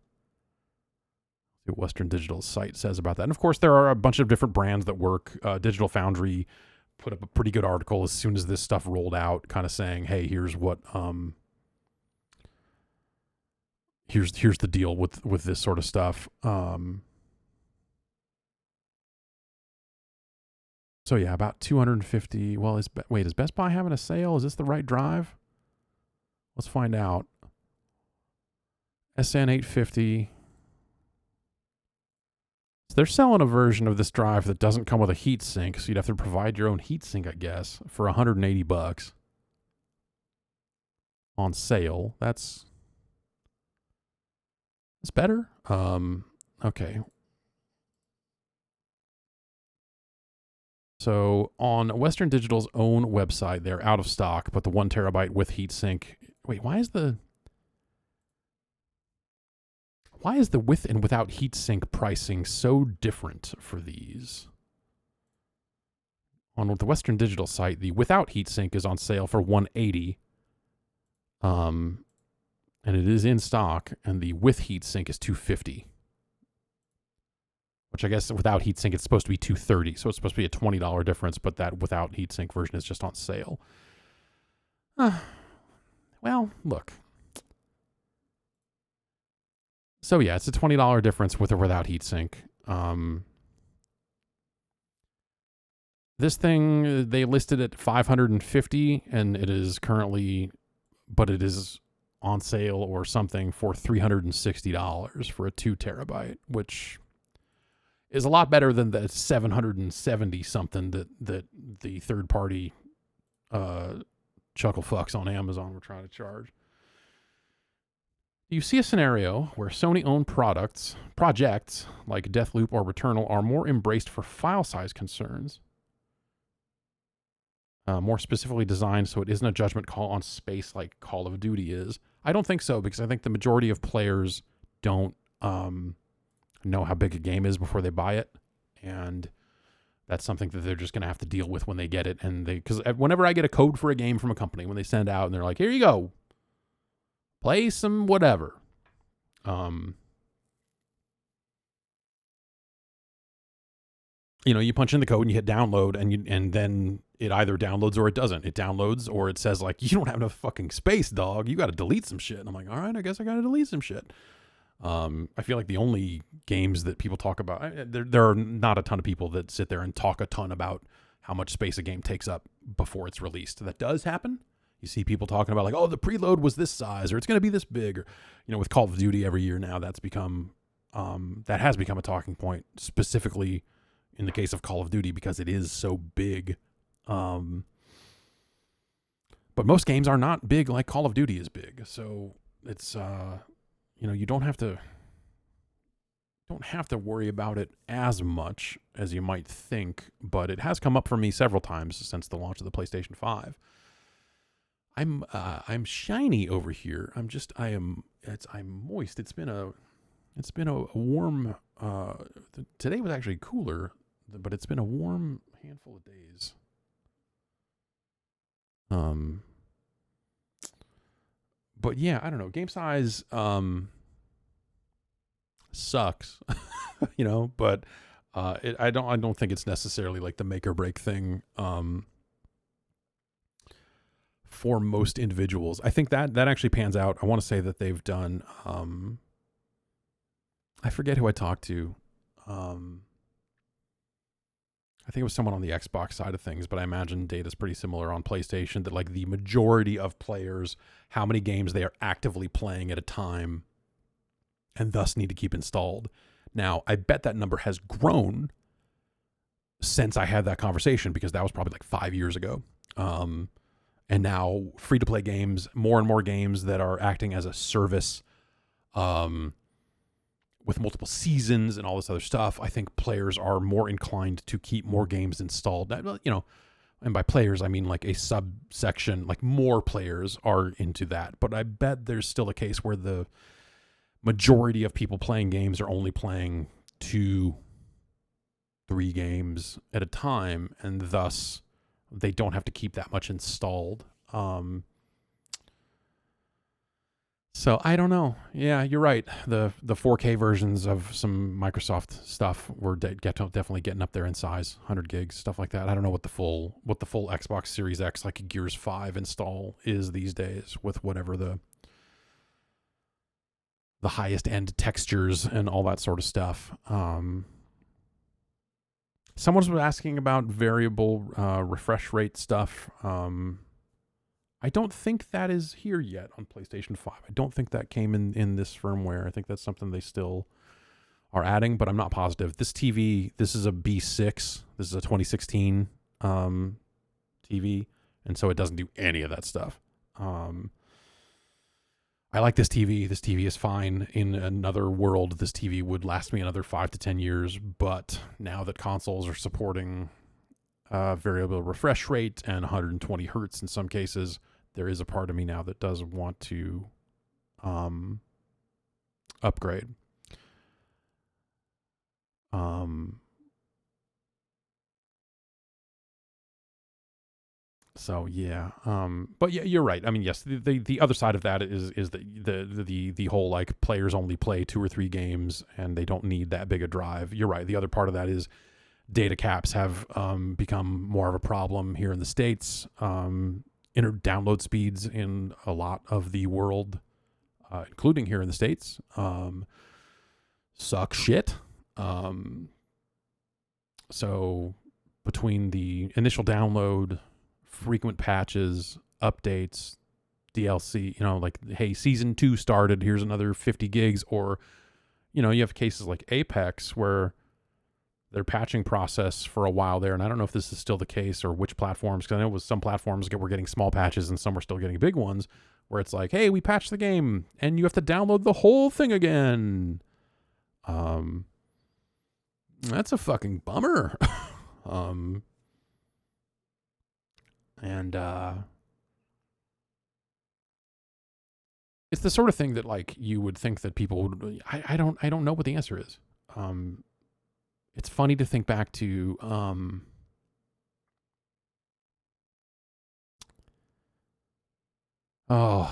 See what Western Digital's site says about that. And of course, there are a bunch of different brands that work. Digital Foundry put up a pretty good article as soon as this stuff rolled out, kind of saying, "Hey, here's what here's the deal with this sort of stuff." So yeah, about 250. Well, is Best Buy having a sale? Is this the right drive? Let's find out. SN850. So they're selling a version of this drive that doesn't come with a heat sink, so you'd have to provide your own heat sink, I guess, for $180 on sale. That's better. Okay. So on Western Digital's own website, they're out of stock, but the 1 terabyte with heatsink. Wait, why is the with and without heatsink pricing so different for these? On the Western Digital site, the without heatsink is on sale for $180. And it is in stock, and the with heatsink is $250. Which I guess without heatsink, it's supposed to be $230. So it's supposed to be a $20 difference, but that without heatsink version is just on sale. Well, look. So yeah, it's a $20 difference with or without heatsink. This thing, they listed at $550, and it is currently, but it is on sale or something for $360 for a 2 terabyte, which is a lot better than the 770 something that the third party chuckle fucks on Amazon were trying to charge. You see a scenario where Sony-owned projects like Deathloop or Returnal are more embraced for file size concerns, more specifically designed so it isn't a judgment call on space like Call of Duty is. I don't think so, because I think the majority of players don't know how big a game is before they buy it, and that's something that they're just going to have to deal with when they get it. And because whenever I get a code for a game from a company, when they send out and they're like, "Here you go, play some whatever," you punch in the code and you hit download, and then it either downloads or it doesn't. It downloads or it says like, "You don't have enough fucking space, dog. You got to delete some shit." And I'm like, all right, I guess I got to delete some shit. I feel like the only games that people talk about, there are not a ton of people that sit there and talk a ton about how much space a game takes up before it's released. That does happen. You see people talking about like, "Oh, the preload was this size, or it's going to be this big," or with Call of Duty every year now, that's become that has become a talking point, specifically in the case of Call of Duty, because it is so big. But most games are not big like Call of Duty is big, so it's you don't have to worry about it as much as you might think, but it has come up for me several times since the launch of the PlayStation 5. I'm shiny over here. I'm moist. It's been a warm today was actually cooler, but it's been a warm handful of days. But yeah, I don't know. Game size sucks, but I don't think it's necessarily like the make or break thing for most individuals. I think that actually pans out. I want to say that they've done I forget who I talked to. I think it was someone on the Xbox side of things, but I imagine data's pretty similar on PlayStation, that like the majority of players, how many games they are actively playing at a time and thus need to keep installed. Now, I bet that number has grown since I had that conversation, because that was probably like 5 years ago. And now free-to-play games, more and more games that are acting as a service, with multiple seasons and all this other stuff, I think players are more inclined to keep more games installed. And by players, I mean like a subsection, like more players are into that. But I bet there's still a case where the majority of people playing games are only playing 2-3 games at a time, and thus they don't have to keep that much installed. So I don't know. Yeah, you're right. The 4K versions of some Microsoft stuff were definitely getting up there in size, 100 gigs, stuff like that. I don't know what the full Xbox Series X, like a Gears 5 install is these days with whatever the highest end textures and all that sort of stuff. Someone was asking about variable refresh rate stuff. I don't think that is here yet on PlayStation 5. I don't think that came in this firmware. I think that's something they still are adding, but I'm not positive. This TV, this is a B6. This is a 2016 TV, and so it doesn't do any of that stuff. I like this TV. This TV is fine. In another world, this TV would last me another 5 to 10 years, but now that consoles are supporting variable refresh rate and 120 hertz in some cases, there is a part of me now that does want to upgrade. So yeah, but yeah, you're right. I mean, yes, the other side of that is the whole like players only play 2 or 3 games and they don't need that big a drive. You're right. The other part of that is data caps have become more of a problem here in the States. Download speeds in a lot of the world, including here in the States, suck shit. So between the initial download, frequent patches, updates, DLC, like, hey, season 2 started, here's another 50 gigs, or, you have cases like Apex where their patching process for a while there, and I don't know if this is still the case or which platforms, because I know it was some platforms were getting small patches and some were still getting big ones, where it's like, hey, we patched the game and you have to download the whole thing again. That's a fucking bummer. It's the sort of thing that, like, you would think that people would, I don't know what the answer is. It's funny to think back to what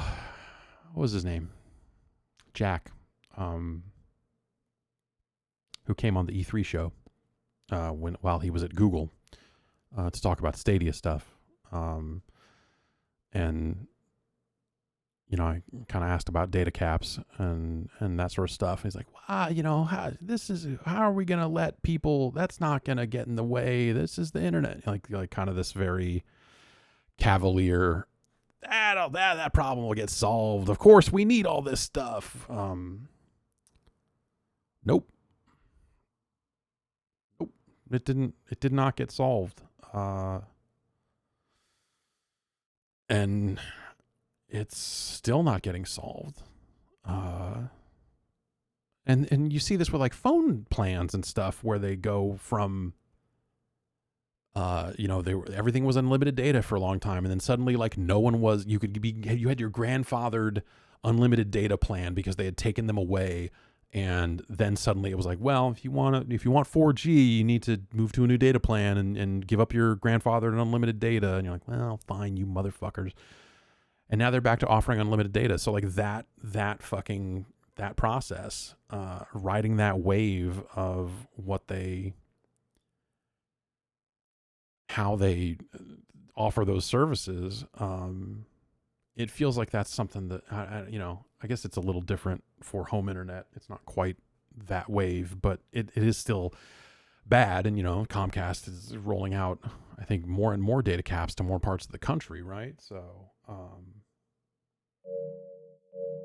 was his name? Jack, who came on the E3 show while he was at Google to talk about Stadia stuff. And I kind of asked about data caps and that sort of stuff. He's like, how are we going to let people, that's not going to get in the way. This is the internet. Like kind of this very cavalier, that problem will get solved. Of course, we need all this stuff. Nope. It did not get solved. And it's still not getting solved. And you see this with like phone plans and stuff where they go from, everything was unlimited data for a long time. And then suddenly, like, you had your grandfathered unlimited data plan because they had taken them away. And then suddenly it was like, well, if you want 4G, you need to move to a new data plan and give up your grandfathered unlimited data. And you're like, well, fine, you motherfuckers. And now they're back to offering unlimited data. So like that process, riding that wave of how they offer those services, it feels like that's something that, I guess it's a little different for home internet. It's not quite that wave, but it is still bad. And, Comcast is rolling out, I think, more and more data caps to more parts of the country, right? So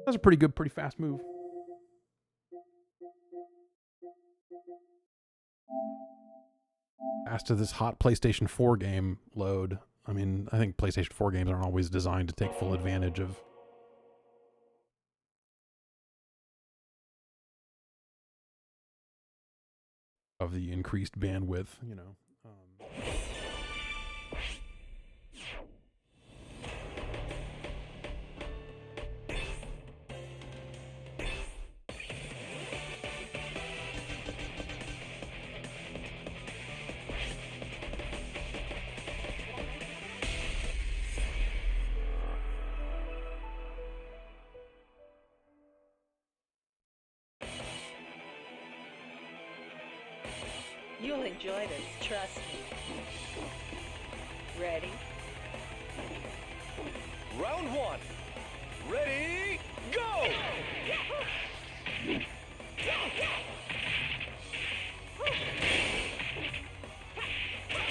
that's a pretty good, pretty fast move. As to this hot PlayStation 4 game load, I mean, I think PlayStation 4 games aren't always designed to take full advantage of the increased bandwidth, You'll enjoy this, trust me. Ready? Round 1. Ready, go!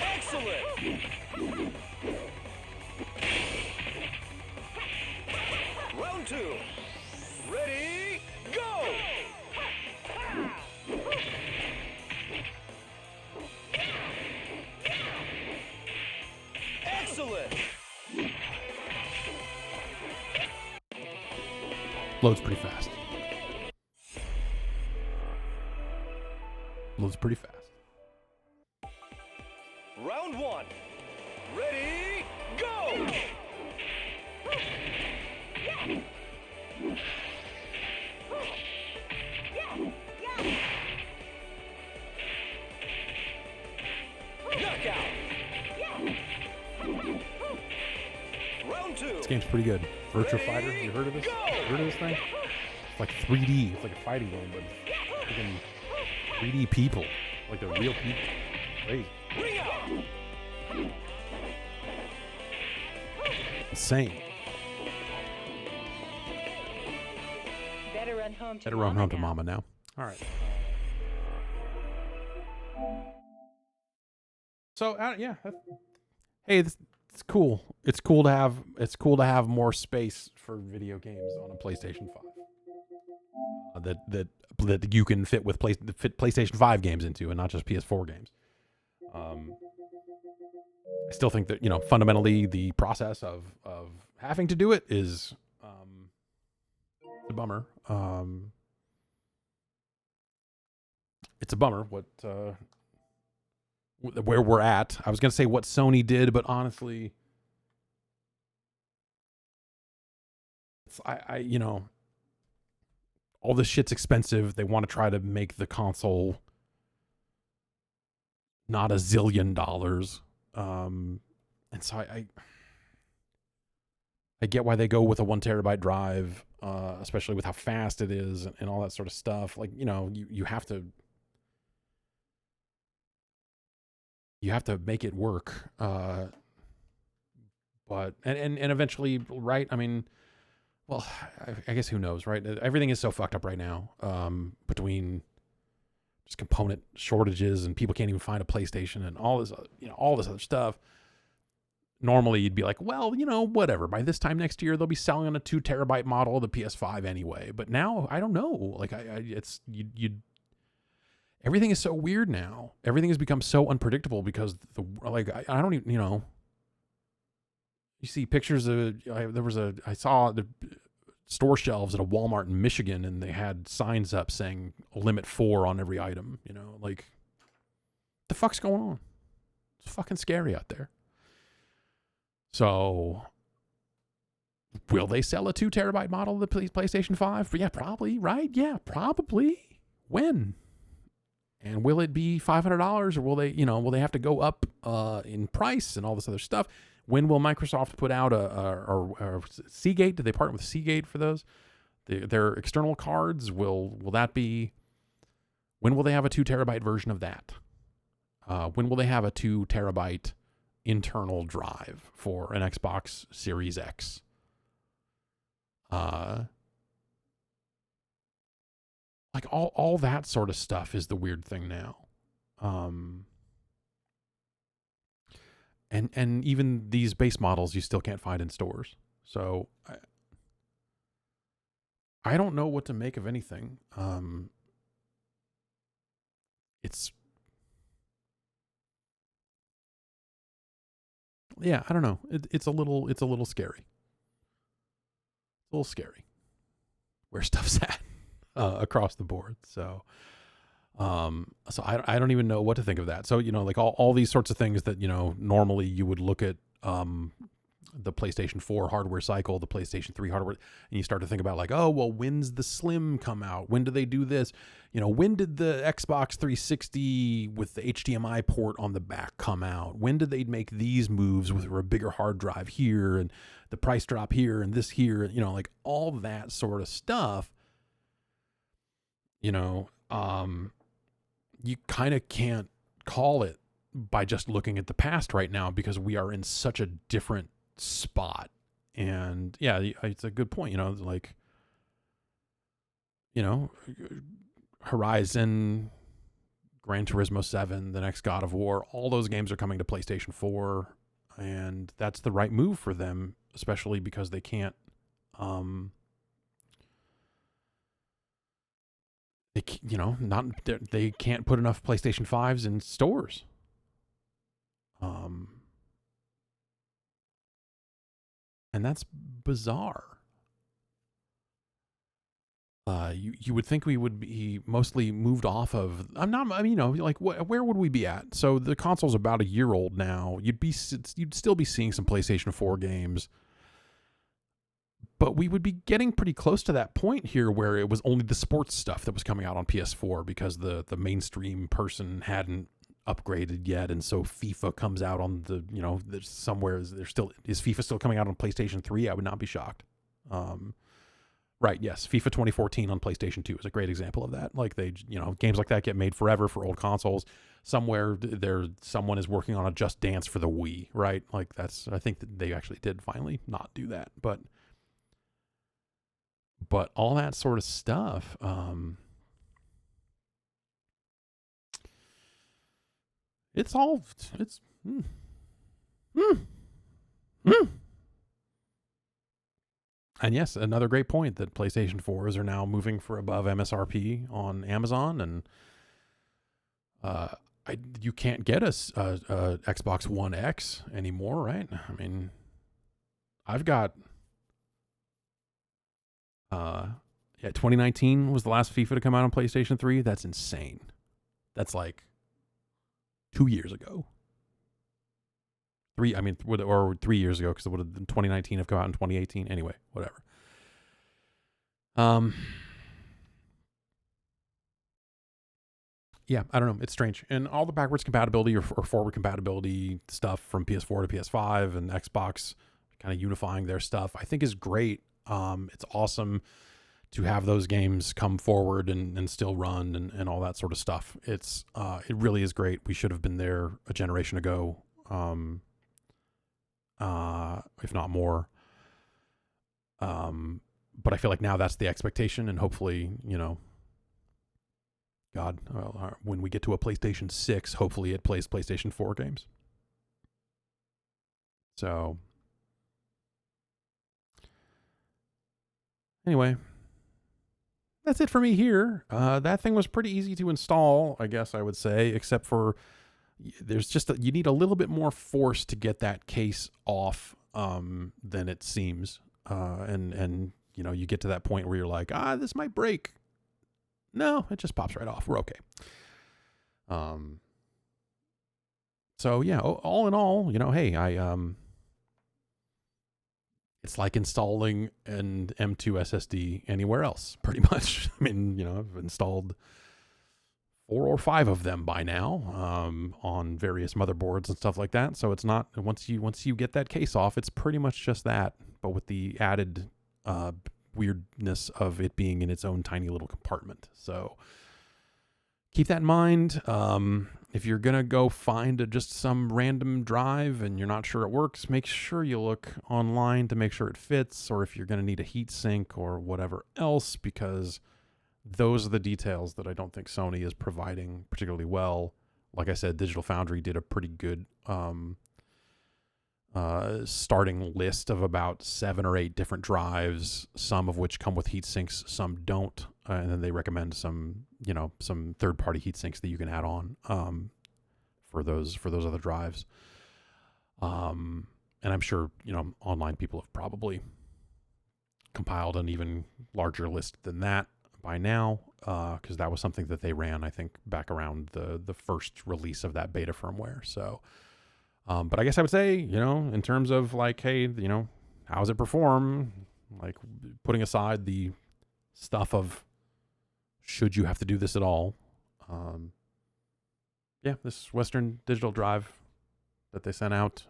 Excellent! Round 2. Ready, go! Excellent! Loads pretty fast. Loads pretty fast. Round 1. Ready, go! Knockout! Round 2. This game's pretty good. Virtua Fighter, you heard of this? Heard of this thing? It's like 3D. It's like a fighting game, but it's freaking 3D people. Like they're real people. Crazy. Ring out! Insane. Better run home to Better run home to now. mama now. All right. So yeah, hey, it's cool. It's cool to have more space for video games on a PlayStation 5. That you can fit PlayStation 5 games into, and not just PS4 games. I still think that, fundamentally the process of having to do it is a bummer. It's a bummer where we're at. I was going to say what Sony did, but honestly, all this shit's expensive. They want to try to make the console not $1 zillion. And so I get why they go with a 1 terabyte drive, especially with how fast it is and all that sort of stuff. Like, you have to make it work. But eventually, right? I mean, well, I guess who knows, right? Everything is so fucked up right now, between just component shortages and people can't even find a PlayStation and all this other stuff. Normally you'd be like, well, whatever. By this time next year, they'll be selling on a 2 terabyte model of the PS5 anyway. But now I don't know. Like everything is so weird now. Everything has become so unpredictable because I don't even, you see pictures of, I saw the store shelves at a Walmart in Michigan, and they had signs up saying limit 4 on every item, like the fuck's going on? It's fucking scary out there. So will they sell a 2 terabyte model of the PlayStation 5? Yeah, probably, right? Yeah, probably. When? And will it be $500, or will they have to go up in price and all this other stuff? When will Microsoft put out a Seagate? Did they partner with Seagate for those? Their external cards, will that be? When will they have a 2 terabyte version of that? When will they have a 2 terabyte internal drive for an Xbox Series X? Like all that sort of stuff is the weird thing now. And even these base models you still can't find in stores. So I don't know what to make of anything. I don't know. It's a little scary. A little scary where stuff's at across the board. So I don't even know what to think of that. So, like all these sorts of things that, normally you would look at the PlayStation 4 hardware cycle, the PlayStation 3 hardware, and you start to think about like, oh, well, when's the Slim come out? When do they do this? When did the Xbox 360 with the HDMI port on the back come out? When did they make these moves with a bigger hard drive here and the price drop here and this here? Like all that sort of stuff, you kind of can't call it by just looking at the past right now, because we are in such a different spot. And yeah, it's a good point, like, Horizon, Gran Turismo 7, the next God of War, all those games are coming to PlayStation 4, and that's the right move for them, especially because they can't they can't put enough PlayStation 5s in stores. And that's bizarre. You would think we would be mostly moved off of. Where would we be at? So the console's about a year old now. You'd still be seeing some PlayStation 4 games, but we would be getting pretty close to that point here where it was only the sports stuff that was coming out on PS4 because the mainstream person hadn't upgraded yet, and so FIFA comes out on the there's somewhere is FIFA still coming out on PlayStation 3? I would not be shocked. Right, yes, FIFA 2014 on PlayStation 2 is a great example of that. Like games like that get made forever for old consoles. Somewhere someone is working on a Just Dance for the Wii, right? Like I think that they actually did finally not do that, but all that sort of stuff. And yes, another great point that PlayStation 4s are now moving for above MSRP on Amazon, and you can't get a Xbox One X anymore, right? I mean, I've got 2019 was the last FIFA to come out on PlayStation 3. That's insane. That's like 2 years ago. 3 years ago, because it would have been 2019 have come out in 2018. Anyway, whatever. Yeah, I don't know. It's strange. And all the backwards compatibility or forward compatibility stuff from PS4 to PS5 and Xbox kind of unifying their stuff, I think is great. It's awesome to have those games come forward and still run and all that sort of stuff. It really is great. We should have been there a generation ago. If not more. But I feel like now that's the expectation, and hopefully, when we get to a PlayStation 6, hopefully it plays PlayStation 4 games. So, anyway, that's it for me here. That thing was pretty easy to install, I guess I would say, except for you need a little bit more force to get that case off than it seems. And you get to that point where you're like, this might break. No, it just pops right off. We're okay. So yeah, all in all, hey, it's like installing an M2 SSD anywhere else, pretty much. I mean, I've installed 4 or 5 of them by now, on various motherboards and stuff like that. So it's not, once you get that case off, it's pretty much just that, but with the added weirdness of it being in its own tiny little compartment. So keep that in mind. If you're going to go find just some random drive and you're not sure it works, make sure you look online to make sure it fits, or if you're going to need a heat sink or whatever else, because those are the details that I don't think Sony is providing particularly well. Like I said, Digital Foundry did a pretty good starting list of about 7 or 8 different drives, some of which come with heat sinks, some don't, and then they recommend some third-party heat sinks that you can add on for those other drives. And I'm sure online people have probably compiled an even larger list than that by now, because that was something that they ran, I think, back around the first release of that beta firmware. So, but I guess I would say, in terms of like, hey, how does it perform? Like, putting aside the stuff of should you have to do this at all? Yeah, this Western Digital drive that they sent out,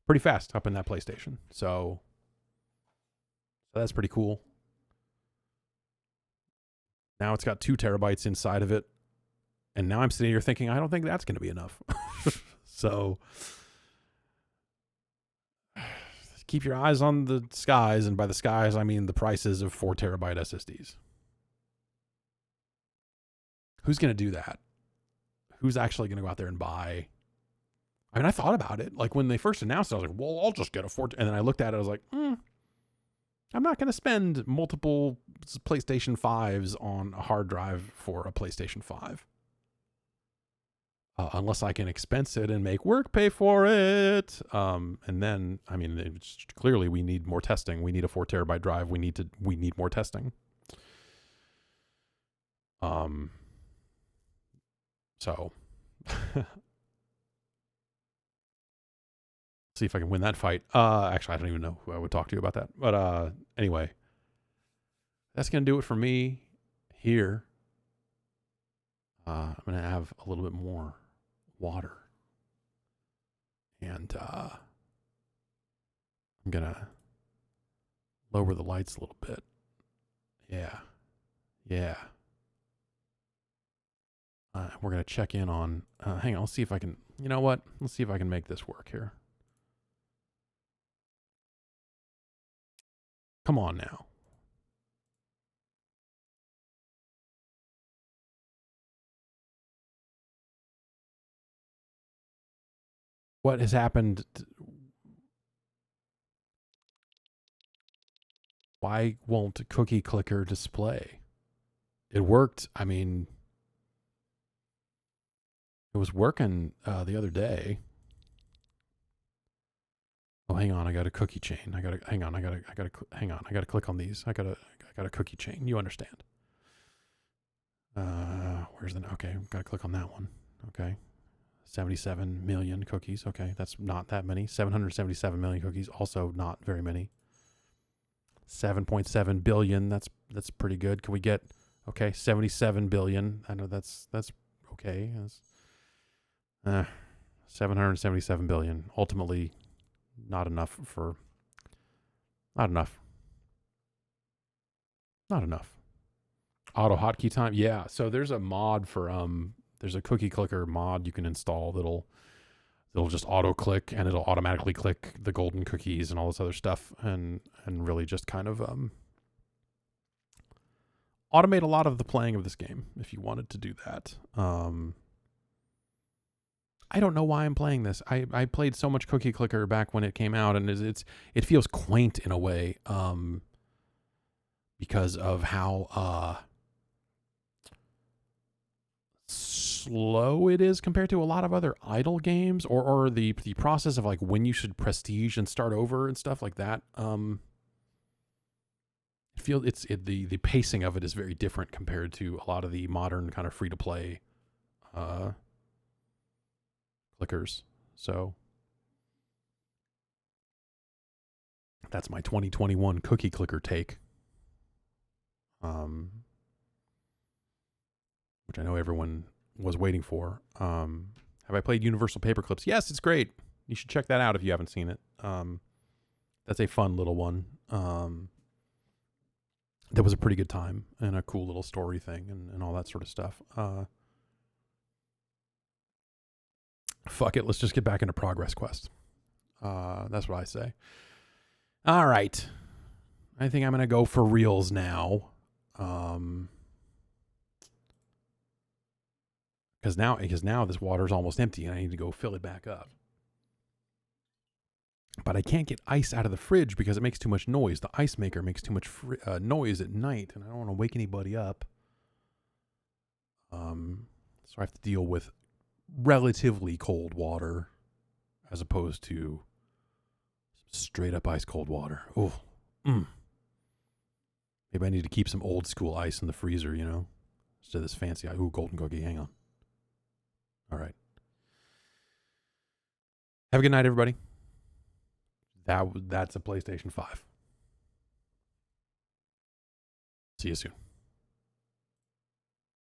pretty fast up in that PlayStation. So that's pretty cool. Now it's got 2 terabytes inside of it. And now I'm sitting here thinking, I don't think that's going to be enough. So keep your eyes on the skies. And by the skies, I mean the prices of 4 terabyte SSDs. Who's going to do that? Who's actually going to go out there and buy? I mean, I thought about it. Like when they first announced it, I was like, well, I'll just get a 4. And then I looked at it. I was like, I'm not going to spend multiple PlayStation 5s on a hard drive for a PlayStation 5. Unless I can expense it and make work pay for it. And then, I mean, it's clearly we need more testing. We need a 4 terabyte drive. We need more testing. So see if I can win that fight. Actually, I don't even know who I would talk to about that. But anyway, that's going to do it for me here. I'm going to have a little bit more water. And I'm going to lower the lights a little bit. Yeah. Yeah. We're going to check in on, hang on, let's see if I can, you know what? Let's see if I can make this work here. Come on now. What has happened? Why won't Cookie Clicker display? It worked. I mean, it was working the other day. Oh, hang on. I got a cookie chain. I got to hang on. I got to click on these. I got a cookie chain. You understand? Where's the, okay. Got to click on that one. Okay. 77 million cookies. Okay. That's not that many. 777 million cookies. Also not very many. 7.7 billion. That's pretty good. Can we get, okay, 77 billion. I know that's okay. That's, 777 billion. Ultimately, not enough. Auto hotkey time. Yeah. So there's a mod for, there's a cookie clicker mod you can install that'll just auto click and it'll automatically click the golden cookies and all this other stuff and really just kind of automate a lot of the playing of this game if you wanted to do that. I don't know why I'm playing this. I played so much Cookie Clicker back when it came out, and it feels quaint in a way because of how slow it is compared to a lot of other idle games, or the process of like when you should prestige and start over and stuff like that. The pacing of it is very different compared to a lot of the modern kind of free to play clickers. So that's my 2021 Cookie Clicker take. Which I know everyone was waiting for. Have I played Universal Paperclips? Yes, it's great. You should check that out if you haven't seen it. That's a fun little one. That was a pretty good time and a cool little story thing and all that sort of stuff. Fuck it. Let's just get back into Progress Quest. That's what I say. All right. I think I'm going to go for reals now. Because now this water's almost empty and I need to go fill it back up. But I can't get ice out of the fridge because it makes too much noise. The ice maker makes too much noise at night, and I don't want to wake anybody up. So I have to deal with relatively cold water as opposed to straight up ice cold water. Oh, maybe I need to keep some old school ice in the freezer, you know, instead of this fancy. Ooh, golden cookie. Hang on. All right. Have a good night, everybody. That's a PlayStation 5. See you soon.